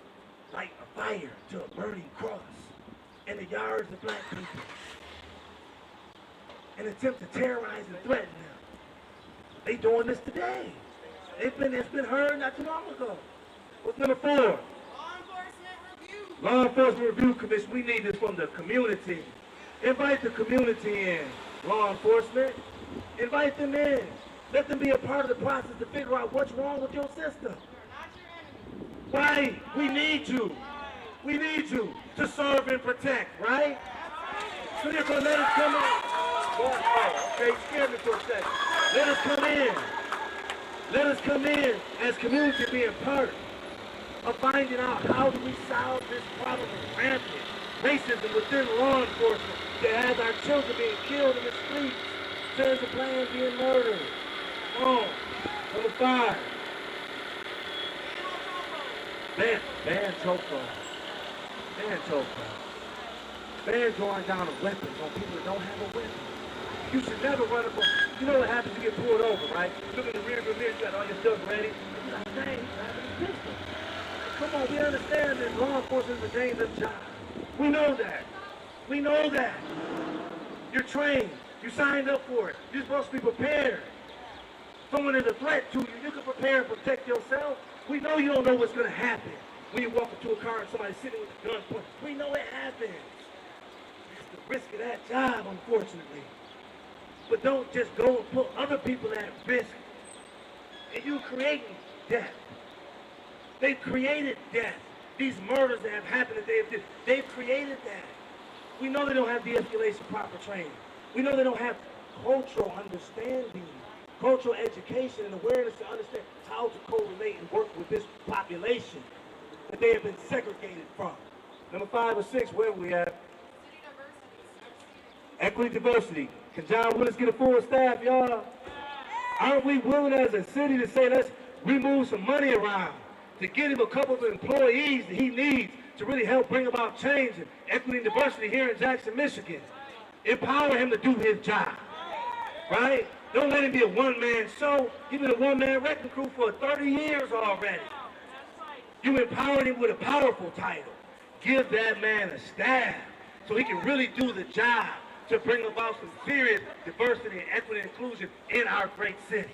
Speaker 4: light a fire to a burning cross in the yards of black people and attempt to terrorize and threaten them. They doing this today. It's been heard not too long ago. What's number 4?
Speaker 5: Law Enforcement Review.
Speaker 4: Law Enforcement Review Commission. We need this from the community. Invite the community in. Law enforcement. Invite them in. Let them be a part of the process to figure out what's wrong with your system. Right? We need you. We need you to serve and protect, right? So they're going to let us come in. Oh, okay, you scared me for a second. Let us come in. Let us come in as community being part of finding out how do we solve this problem of rampant racism within law enforcement that has our children being killed in the streets, tens of plans being murdered. Number 5. Ban chokehold. Ban chokehold. Ban drawing down of weapons on people that don't have a weapon. You should never run up on, you know what happens, you get pulled over, right? You look in the rear view mirror, you got all your stuff ready. You're like, dang, he's driving a pistol. Come on, we understand that law enforcement is a dangerous job. We know that. We know that. You're trained. You signed up for it. You're supposed to be prepared. Someone is a threat to you. You can prepare and protect yourself. We know you don't know what's going to happen when you walk into a car and somebody's sitting with a gun pointed. We know it happens. It's the risk of that job, unfortunately. But don't just go and put other people at risk. And you're creating death. They've created death. These murders that have happened that they've created that. We know they don't have de-escalation proper training. We know they don't have cultural understanding, cultural education and awareness to understand how to correlate and work with this population that they have been segregated from. Number 5 or 6, where we at? Equity diversity. Can John Willis get a full staff, y'all? Aren't we willing as a city to say, let's remove some money around to get him a couple of employees that he needs to really help bring about change and equity and diversity here in Jackson, Michigan? Empower him to do his job, right? Don't let him be a one-man show. He's been a one-man wrecking crew for 30 years already. You empowered him with a powerful title. Give that man a staff so he can really do the job to bring about some serious diversity and equity and inclusion in our great city.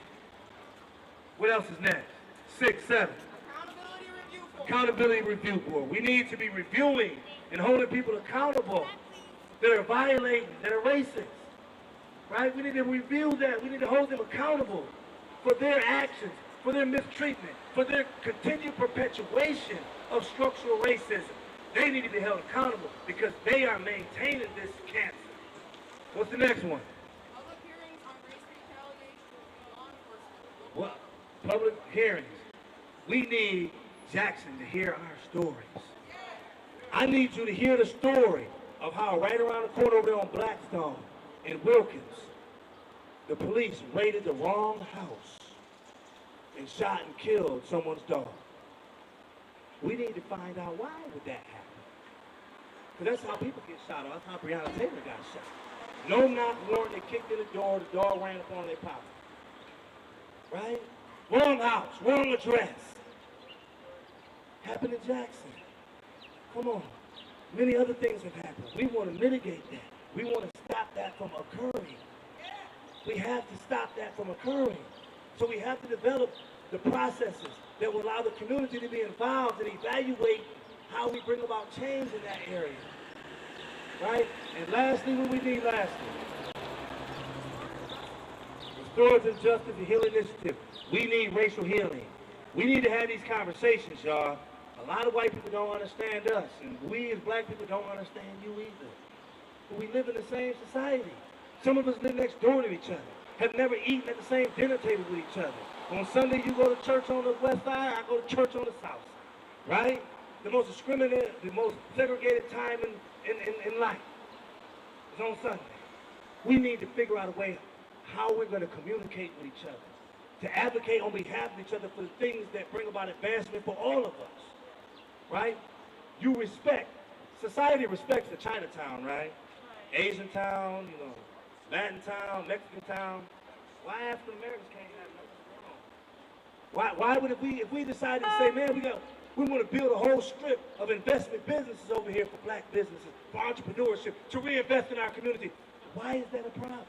Speaker 4: What else is next? 6, 7. Accountability Review Board. We need to be reviewing and holding people accountable that are violating, that are racist. Right? We need to review that. We need to hold them accountable for their actions, for their mistreatment, for their continued perpetuation of structural racism. They need to be held accountable because they are maintaining this cancer. What's the next one?
Speaker 5: Public hearings on race retaliation in law enforcement.
Speaker 4: What? Public hearings. We need Jackson to hear our stories. I need you to hear the story of how right around the corner over there on Blackstone in Wilkins, the police raided the wrong house and shot and killed someone's dog. We need to find out why would that happen. Because that's how people get shot. That's how Breonna Taylor got shot. No knock warrant, they kicked in the door ran up on their pocket. Right? Wrong house, wrong address. Happened in Jackson. Come on. Many other things have happened. We want to mitigate that. We want to stop that from occurring. We have to stop that from occurring. So we have to develop the processes that will allow the community to be involved and evaluate how we bring about change in that area. Right? And lastly, what we need lastly, Restorative Justice and Healing Initiative. We need racial healing. We need to have these conversations, y'all. A lot of white people don't understand us, and we as black people don't understand you either. But we live in the same society. Some of us live next door to each other, have never eaten at the same dinner table with each other. On Sunday, you go to church on the west side, I go to church on the south side, right? The most discriminated, the most segregated time in life is on Sunday. We need to figure out a way how we're going to communicate with each other, to advocate on behalf of each other for the things that bring about advancement for all of us, right? You respect, society respects the Chinatown, right? Asian town, you know, Latin town, Mexican town. Why African Americans can't have nothing? Why would if we decided to say, man, we want to build a whole strip of investment businesses over here for black businesses, for entrepreneurship, to reinvest in our community? Why is that a problem?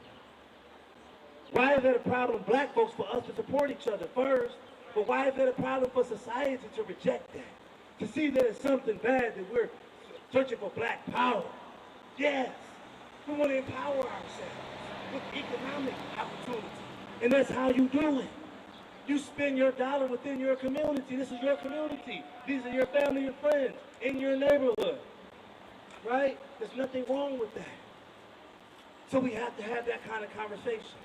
Speaker 4: Why is that a problem, black folks, for us to support each other first? But why is that a problem for society to reject that? To see that it's something bad, that we're searching for black power? Yes, we want to empower ourselves with economic opportunity. And that's how you do it. You spend your dollar within your community. This is your community. These are your family and friends in your neighborhood, right? There's nothing wrong with that. So we have to have that kind of conversation.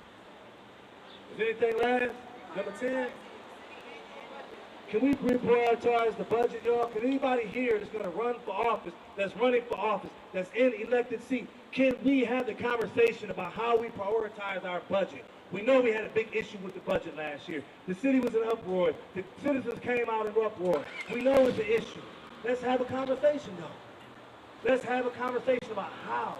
Speaker 4: Is anything last? Number 10? Can we reprioritize the budget, y'all? Can anybody here that's going to run for office, that's running for office, that's in elected seat, can we have the conversation about how we prioritize our budget? We know we had a big issue with the budget last year. The city was in uproar. The citizens came out in uproar. We know it's an issue. Let's have a conversation, though. Let's have a conversation about how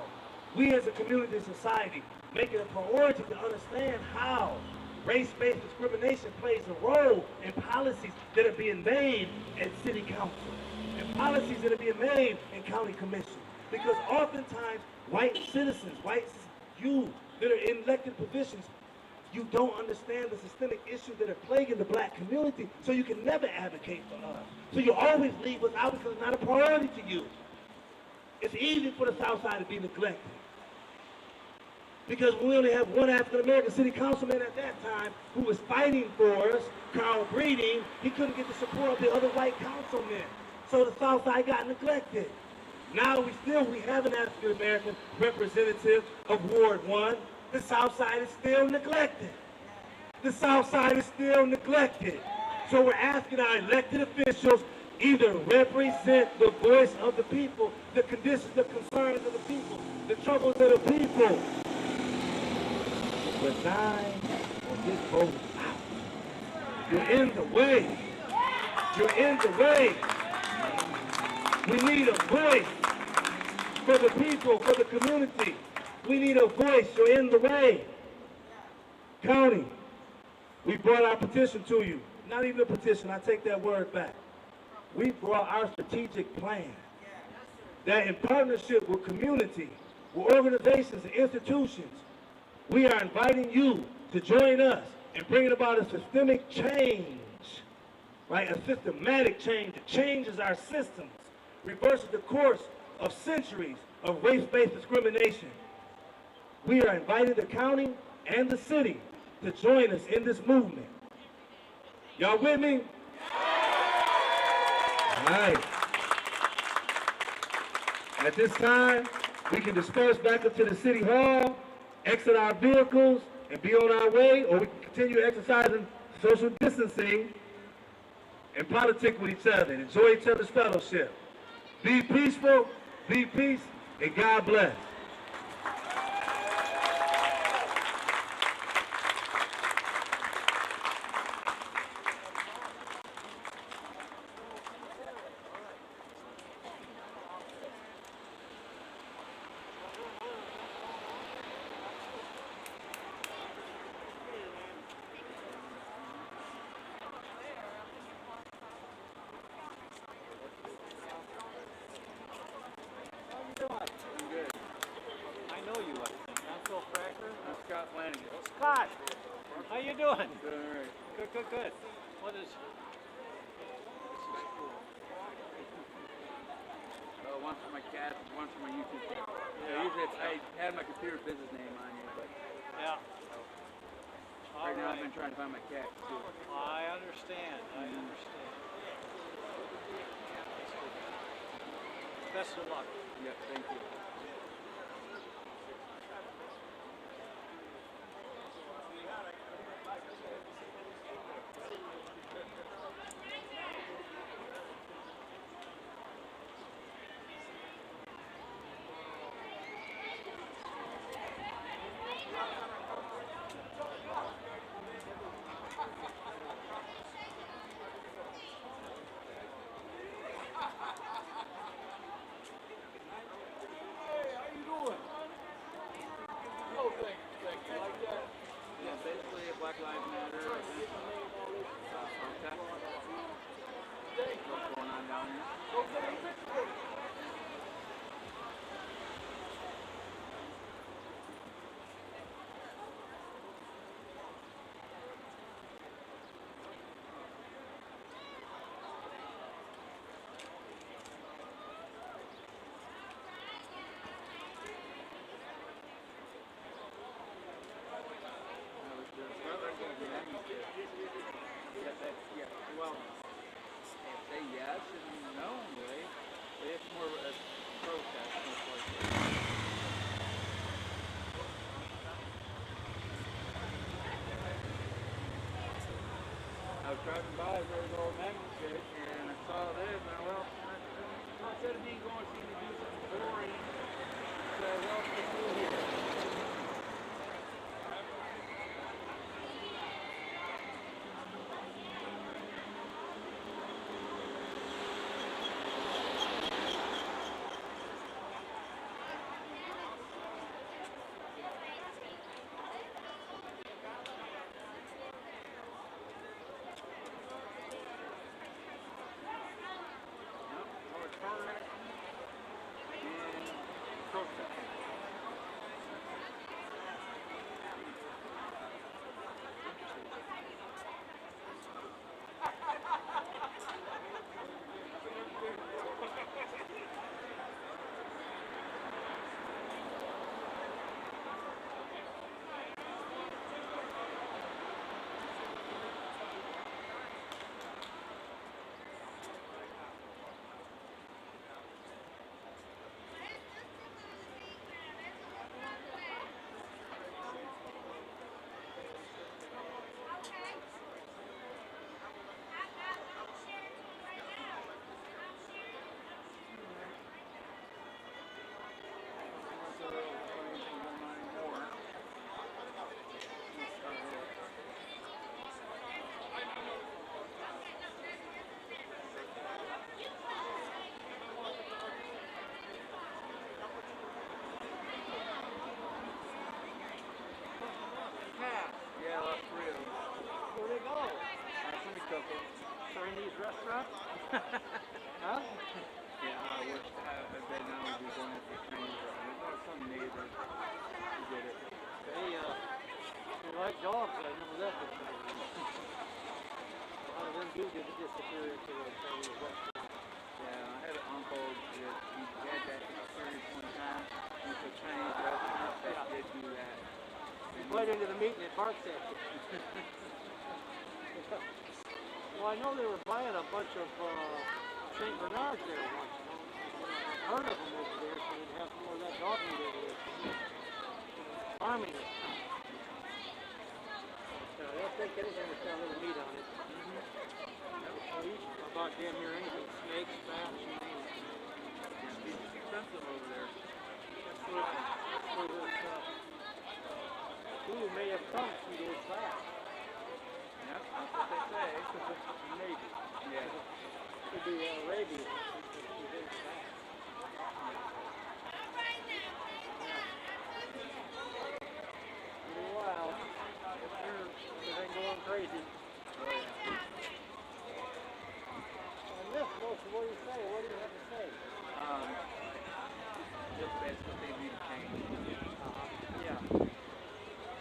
Speaker 4: we as a community and society make it a priority to understand how race-based discrimination plays a role in policies that are being made at city council and policies that are being made in county commission. Because oftentimes, white citizens, you that are in elected positions, you don't understand the systemic issues that are plaguing the black community, so you can never advocate for us. So you always leave us out because it's not a priority to you. It's easy for the South Side to be neglected. Because we only have one African-American city councilman at that time who was fighting for us, Carl Breeding. He couldn't get the support of the other white councilmen. So the South Side got neglected. Now we have an African-American representative of Ward 1. The South Side is still neglected. The South Side is still neglected. So we're asking our elected officials either represent the voice of the people, the conditions, the concerns of the people, the troubles of the people. Resign or get voted out. You're in the way. You're in the way. We need a voice for the people, for the community. We need a voice. You're in the way. County, we brought our petition to you. Not even a petition, I take that word back. We brought our strategic plan that in partnership with community, with organizations and institutions, we are inviting you to join us in bringing about a systemic change, right? A systematic change that changes our systems, reverses the course of centuries of race-based discrimination. We are inviting the county and the city to join us in this movement. Y'all with me? All right. At this time, we can disperse back up to the city hall, exit our vehicles, and be on our way, or we can continue exercising social distancing and politic with each other and enjoy each other's fellowship. Be peaceful, be peace, and God bless.
Speaker 7: Scott, how you doing?
Speaker 1: Good, all right.
Speaker 7: Good, good, good. What is?
Speaker 1: One for my cat, one for my YouTube channel. Yeah, usually I had my computer business name on here, but
Speaker 7: Yeah. All
Speaker 1: right now I've
Speaker 7: right.
Speaker 1: been trying to find my cat too.
Speaker 7: I understand. I understand. Best of luck.
Speaker 1: Yep, thank you. Yeah, basically a Black Lives Matter event. Protest. What's going on down here? Well, say yes and no in a way. But it's more of a protest, most likely. I was driving by where the old magnet fit, and I saw this, and well, instead of me going to see me do something boring, I said, well, let's do it here. Yeah, lost three of them.
Speaker 7: Where'd they go?
Speaker 1: Somebody took them.
Speaker 7: Chinese restaurant? Huh?
Speaker 1: Yeah, I wish I bet now we'd be going after Chinese restaurant. There's some neighbor who did it.
Speaker 7: They like dogs, I know that. A lot of them do get disappear into the Chinese restaurant.
Speaker 1: Yeah, I had an uncle that he had that experience one time. He was a Chinese restaurant that did do that.
Speaker 7: Right into the meat and it barks at you. Well, I know they were buying a bunch of St. Bernards there once. I heard of them over there, so they'd have more of that dog meat over there. Farming it. They'll take anything that's got a little meat on it. They'll eat about damn near anything. Snakes, bats, you name it.
Speaker 1: Yeah, it's expensive over there.
Speaker 7: That's where this who may have come a few days back.
Speaker 1: Yep, that's what they say.
Speaker 7: Maybe.
Speaker 1: Yeah.
Speaker 7: Could be rabies. A few days back. For a while. Everything going crazy.
Speaker 1: Oh, yeah.
Speaker 7: And this, what do you say? What do you have to say?
Speaker 1: Just basically they need to change.
Speaker 7: Yeah.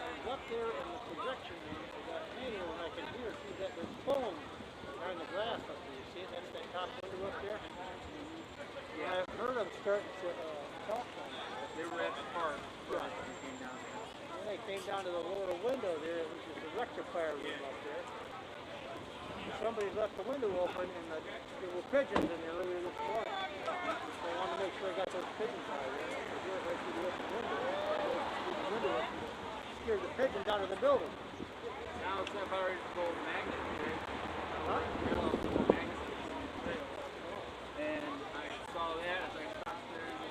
Speaker 7: And up there and the projection of that video, and I can hear, see that there's foam behind the glass up there. You see it? That's that top window up there. Yeah. I heard them starting to talk on that.
Speaker 3: They were at the park first when they came down there.
Speaker 7: When they came down to the lower window there, which is the rectifier room up there. Somebody left the window open, and there were pigeons in there earlier this morning. So I wanted to make sure I got those pigeons out of there. I do it right through the open window. The window open, scared the pigeons out of the building.
Speaker 3: Now it's up already to go magnet here.
Speaker 7: Huh?
Speaker 3: And I saw that as I stopped there and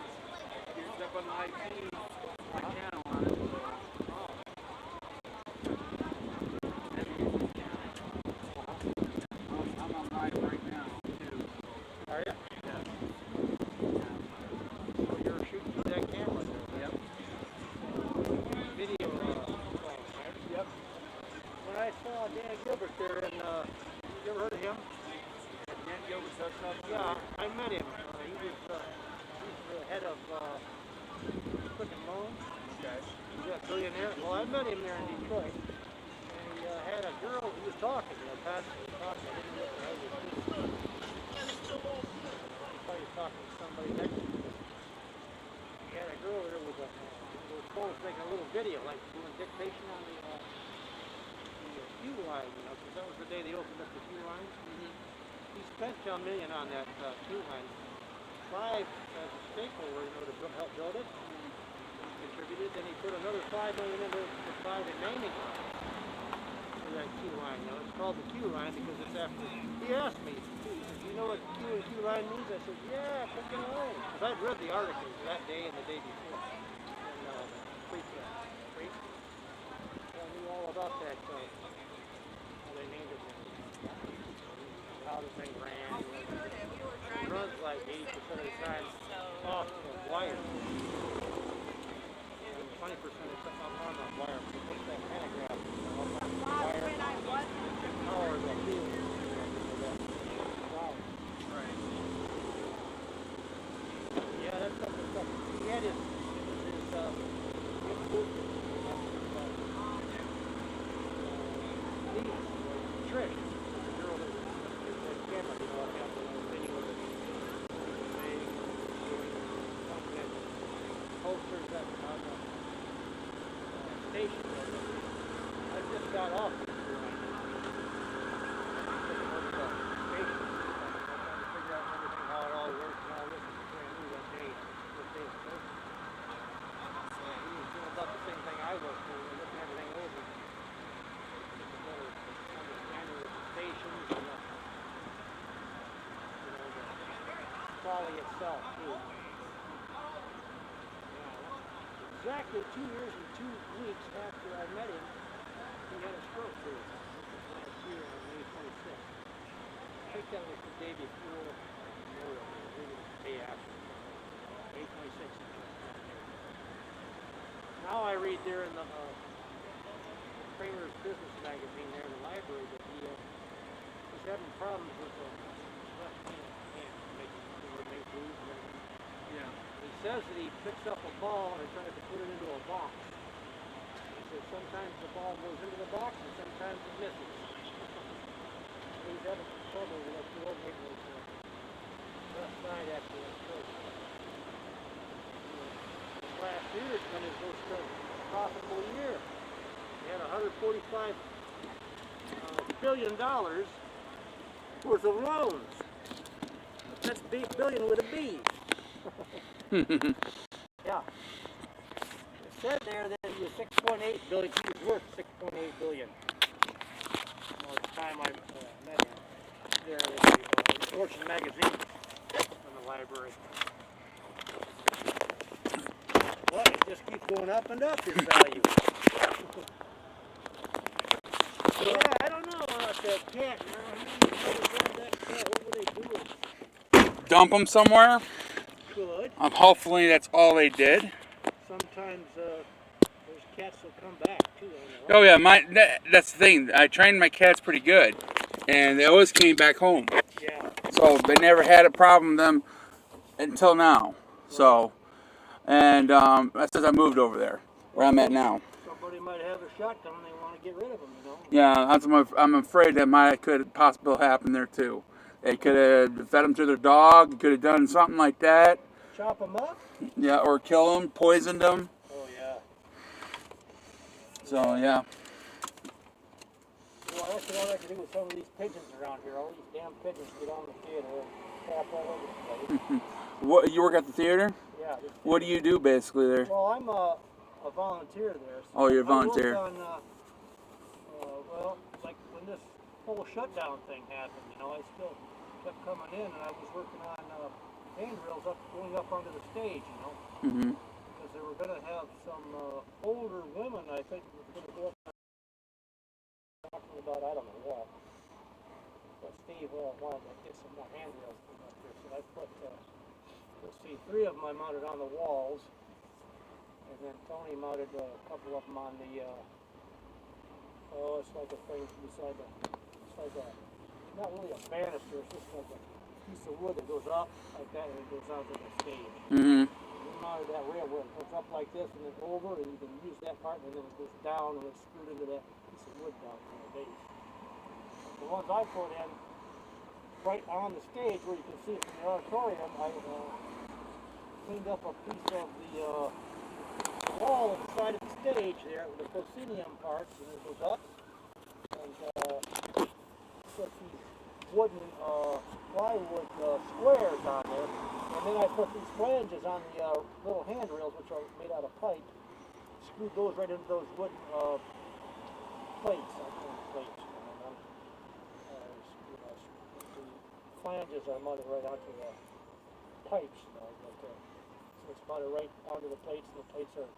Speaker 3: it's up on my feed, my channel on it. So. I'm on live right now too.
Speaker 7: Are you?
Speaker 3: Yeah.
Speaker 7: So you're shooting through that camera there?
Speaker 3: Yep.
Speaker 7: Video right?
Speaker 3: Yep.
Speaker 7: When I saw Dan Gilbert there, and you ever heard of him?
Speaker 3: Dan Gilbert touched up.
Speaker 7: Yeah, I met him. He's the head of Quick and Loan.
Speaker 3: Okay.
Speaker 7: He's a billionaire. Well, I met him there in Detroit. And he had a girl who was talking. Pastor was talking. I didn't know what I was doing. He thought he was talking to somebody next to him. He had a girl there with those phones making a little video, like doing dictation on the queue line, you know, because that was the day they opened up the queue line. He spent $10 million on that queue line. 5 as a stakeholder, you know, to help build it. He contributed. Then he put another $5 million into the 5 in naming rights for that queue line. You know, it's called the queue line because it's after. He asked me, "Do you know what queue and queue line means?" I said, "Yeah, freaking right." Because I'd read the articles that day and the day before. And free press. I knew all about that. How they named it. How the thing ran. It runs like 80% of the time off the wire. And 20% is up on the wire. So put that pantograph up on the wire. Power the field. Wow.
Speaker 3: Right.
Speaker 7: Yeah, that's stuff. He had his Trish, the girl that was camera, you know, I have the video of it. Posters on the station. I just got off the line. I'm trying to figure out everything, how it all works and all this. It's brand new that day. This day is Thursday. He was doing about the same thing I was doing, looking everything over. Understanding of the stations and the trolley itself too. Exactly 2 years and 2 weeks after I met him, he had a stroke here. Last year on May 26th. I think that was the day before Memorial Day, maybe the day after. May 26th. Now I read there in the Kramer's Business Magazine there in the library that he's having problems with the left hand, make moves and everything.
Speaker 3: Yeah.
Speaker 7: He says that he picks up a ball and tries to put it into a box. He says sometimes the ball goes into the box and sometimes it misses. He's having trouble with that coordinating with the left side after that stroke. Last year it's been his most profitable year. He had $145 billion worth of loans. That's billion with a B. Yeah. It said there that he was 6.8 billion. He was worth 6.8 billion. Well, at the time I met him there in the Fortune magazine in the library. Well, it just keeps going up and up, his value. Yeah, I don't know about that cat. What would they do?
Speaker 1: Dump them somewhere.
Speaker 7: Could.
Speaker 1: Hopefully that's all they did.
Speaker 7: Sometimes those cats will come back too. I know.
Speaker 1: Oh yeah, that's the thing. I trained my cats pretty good, and they always came back home.
Speaker 7: Yeah.
Speaker 1: So they never had a problem with them until now. So, and that's since I moved over there, where I'm at now.
Speaker 7: So Somebody might have a shotgun and they want to get rid of them, you know.
Speaker 1: Yeah, I'm afraid that could possibly happen there too. They could have fed them to their dog. Could have done something like that.
Speaker 7: Chop them up?
Speaker 1: Yeah, or kill them, poisoned them.
Speaker 7: Oh, yeah.
Speaker 1: So, yeah.
Speaker 7: Well, that's what I like to do with some of these pigeons around here. All these damn pigeons get on the theater and crap all over the place.
Speaker 1: What, you work at the theater?
Speaker 7: Yeah.
Speaker 1: What do you do basically there?
Speaker 7: Well, I'm a volunteer there. So
Speaker 1: Oh, you're a volunteer.
Speaker 7: I work on, well, like when this whole shutdown thing happened, you know, I still kept coming in and I was working on handrails going up onto the stage, you know.
Speaker 1: Mm-hmm.
Speaker 7: Because they were going to have some older women, I think, were going to go up there talking about, I don't know what. But Steve wanted to get some more handrails up there. So I put, let's see, 3 of them I mounted on the walls. And then Tony mounted a couple of them on the, it's like a thing beside the, it's like a, not really a banister, it's just like a piece of wood that goes up like that and it goes onto the stage.
Speaker 1: Mm-hmm.
Speaker 7: We mounted that railway, it goes up like this and then over and you can use that part and then it goes down and it's screwed into that piece of wood down in the base. The ones I put in right on the stage where you can see it from the auditorium, I cleaned up a piece of the wall at the side of the stage there with the proscenium parts, and it goes up and put these wooden plywood squares on there, and then I put these flanges on the little handrails, which are made out of pipe, screwed those right into those wooden plates, I think plates, and then the flanges are mounted right onto the pipes, you know, but, so it's mounted right onto the plates, and the plates are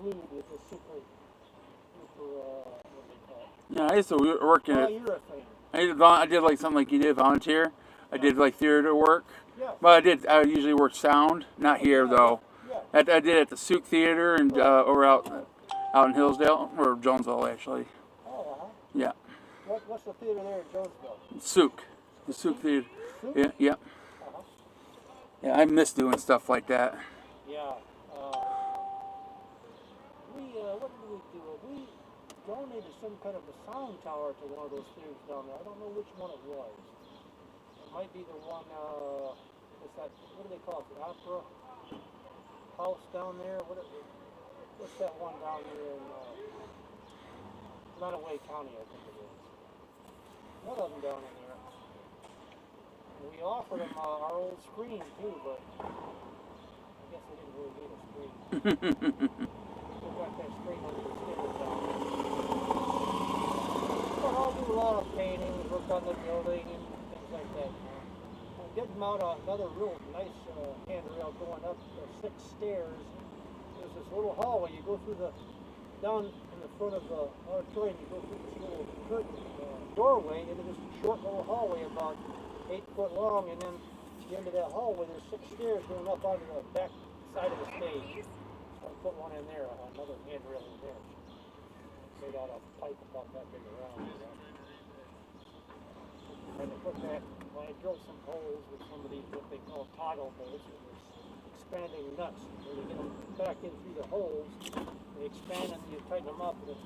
Speaker 7: glued with a super, what they call it?
Speaker 1: Yeah, I used to work in it.
Speaker 7: Polyurethane.
Speaker 1: I did like something like you did, volunteer. I did like theater work.
Speaker 7: Yeah.
Speaker 1: But I usually work sound, not here though.
Speaker 7: Yeah.
Speaker 1: I did it at the Souk Theater and over out in Hillsdale, or Jonesville actually.
Speaker 7: Oh, uh-huh.
Speaker 1: Yeah.
Speaker 7: What's the theater there in Jonesville?
Speaker 1: Souk. The Souk Theater.
Speaker 7: Souk?
Speaker 1: Yeah, yeah.
Speaker 7: Uh-huh.
Speaker 1: Yeah, I miss doing stuff like that.
Speaker 7: Yeah. What did we do? We donated some kind of a sound tower to one of those theaters down there. I don't know which one it was. It might be the one, what's that, what do they call it? The Opera House down there? What's that one down there in Flannagan County, I think it is. One of them down in there. And we offered them our old screen too, but I guess they didn't really need a screen. Still got that screen under the stairs down there. But I'll do a lot of painting, work on the building and things like that. I did mount another real nice handrail going up 6 stairs. There's this little hallway. You go through down in the front of the auditorium, you go through this little curtain doorway into this short little hallway about 8 foot long, and then at the end of that hallway there's 6 stairs going up onto the back side of the stage. So I put one in there, another handrail in there. Made out of pipe about that big around. And to put that, well, I drilled some holes with some of these, what they call toggle bolts, with this expanding nuts. When you get them back in through the holes, they expand and you tighten them up, and it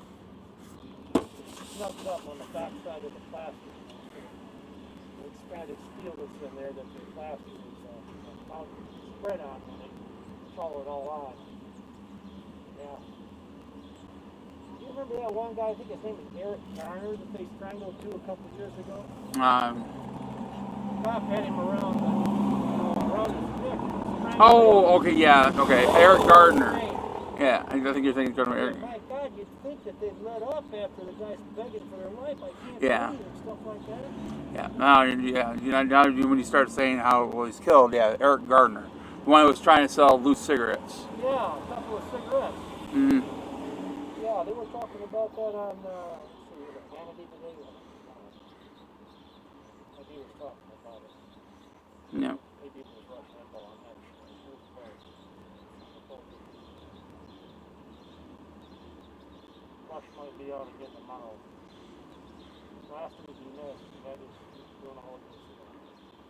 Speaker 7: snubs up on the back side of the plastic. The expanded steel that's in there that the plastic is spread on, and they follow it all on. Yeah. You remember that one guy, I think his name is Eric Garner, that they strangled to a couple years ago? Cop had him around his neck.
Speaker 1: Oh, okay, yeah, okay. Eric Gardner. Yeah, I think you're thinking of Eric.
Speaker 7: My God, you'd think that they'd let up after the guy's begging for their life. I can't
Speaker 1: Yeah.
Speaker 7: believe and stuff like that.
Speaker 1: Yeah, now when you start saying how he was killed, yeah, Eric Gardner. The one who was trying to sell loose cigarettes.
Speaker 7: Yeah, a couple of cigarettes.
Speaker 1: Mm-hmm.
Speaker 7: Yeah, they were talking about that on, let's see, was it Hannity today? Maybe he was talking about it.
Speaker 1: Yeah.
Speaker 7: Maybe it was Rush Limbaugh on that show. Rush might be out and getting them out. Last week he missed, he had his doing all this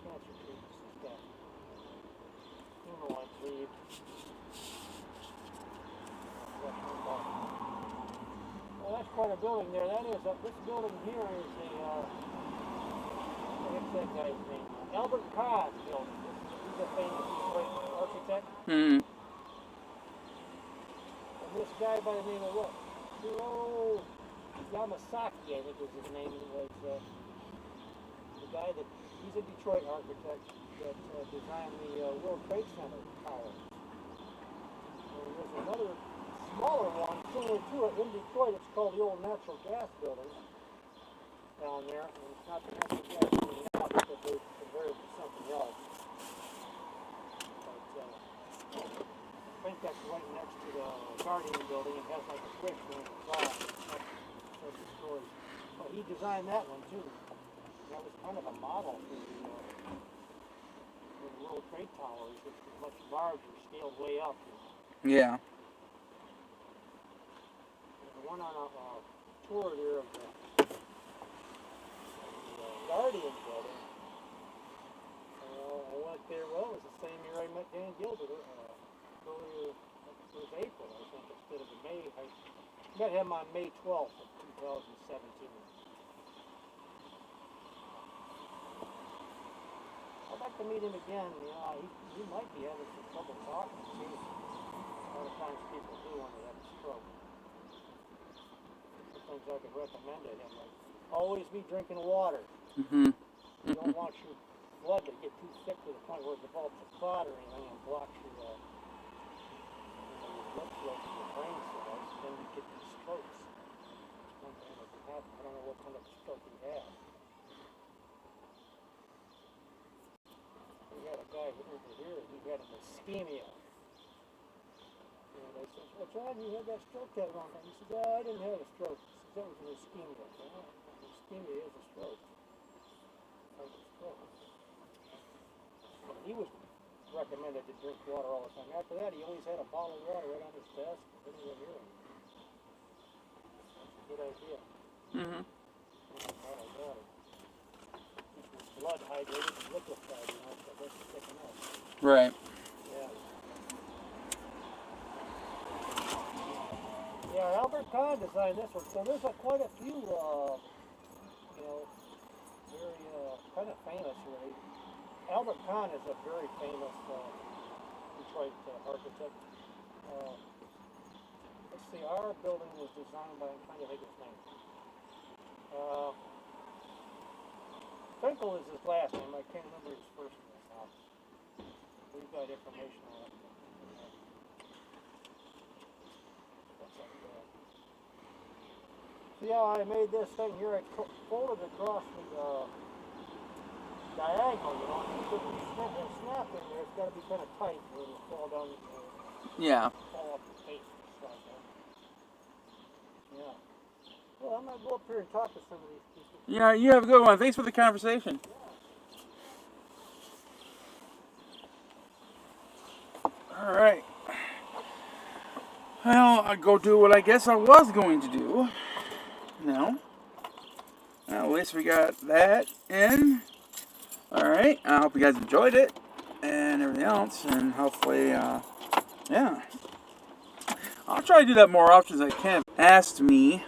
Speaker 7: cancer treatments and stuff. Funeral, I believe. Rush Limbaugh. other building there. That is, this building here is a, what's that guy's name? Albert Kahn building. He's a famous Detroit architect.
Speaker 1: Hmm.
Speaker 7: And this guy by the name of what? Shiro Yamasaki, I think was his name. He was the guy that, he's a Detroit architect that designed the World Trade Center tower. And there's another smaller one similar to it in Detroit. It's called the old natural gas building down there. And it's not the natural gas building now because they converted it to something else. But I think that's right next to the Guardian building. It has like a switch going across. Well, he designed that one too. That was kind of a model for the World Trade Tower. It's much larger, scaled way up.
Speaker 1: Yeah.
Speaker 7: I went on a tour there of the Guardian building. I went there, well, it was the same year I met Dan Gilbert. Earlier, it was April, I think, instead of May. I met him on May 12th of 2017. I'd like to meet him again. You know, he might be having some trouble talking to me. A lot of times people do when they have a stroke. Some things I could recommend to him, like always be drinking water.
Speaker 1: Mm-hmm.
Speaker 7: You don't want your blood to get too thick to the point where it develops a clot or anything and blocks your blood flow to your brain cells. Then you get these strokes. One thing that can happen. I don't know what kind of stroke he had. We had a guy over here, he had an ischemia. And they said, well, John, you had that stroke that long time. He said, oh, I didn't have a stroke. He said, that was an ischemia. I said, oh, ischemia is a stroke. Like a stroke. But he was recommended to drink water all the time. After that, he always had a bottle of water right on his desk. Didn't even hear him. That's a good idea.
Speaker 1: Mm-hmm.
Speaker 7: Bottle of water. Keep your blood hydrated and liquefied, you know, so it doesn't thicken up.
Speaker 1: Right.
Speaker 7: Yeah. Yeah, Albert Kahn designed this one. So there's quite a few, you know, very kind of famous, really. Albert Kahn is a very famous Detroit architect. Let's see, our building was designed by, I'm trying to think of his name. Finkel is his last name. I can't remember his first name now. We've got information on it. See how I made this thing here? I folded across the diagonal, you know, and you couldn't snap in there. It's got to be kind of tight or it'll fall down,
Speaker 1: Yeah.
Speaker 7: fall off the face and stuff. Yeah. Well, I'm going to go up here and talk to some of these people.
Speaker 1: Yeah, you have a good one. Thanks for the conversation. All right. Well, I'll go do what I guess I was going to do. Now, at least we got that in. Alright, I hope you guys enjoyed it and everything else, and hopefully, yeah. I'll try to do that more often as I can. Asked me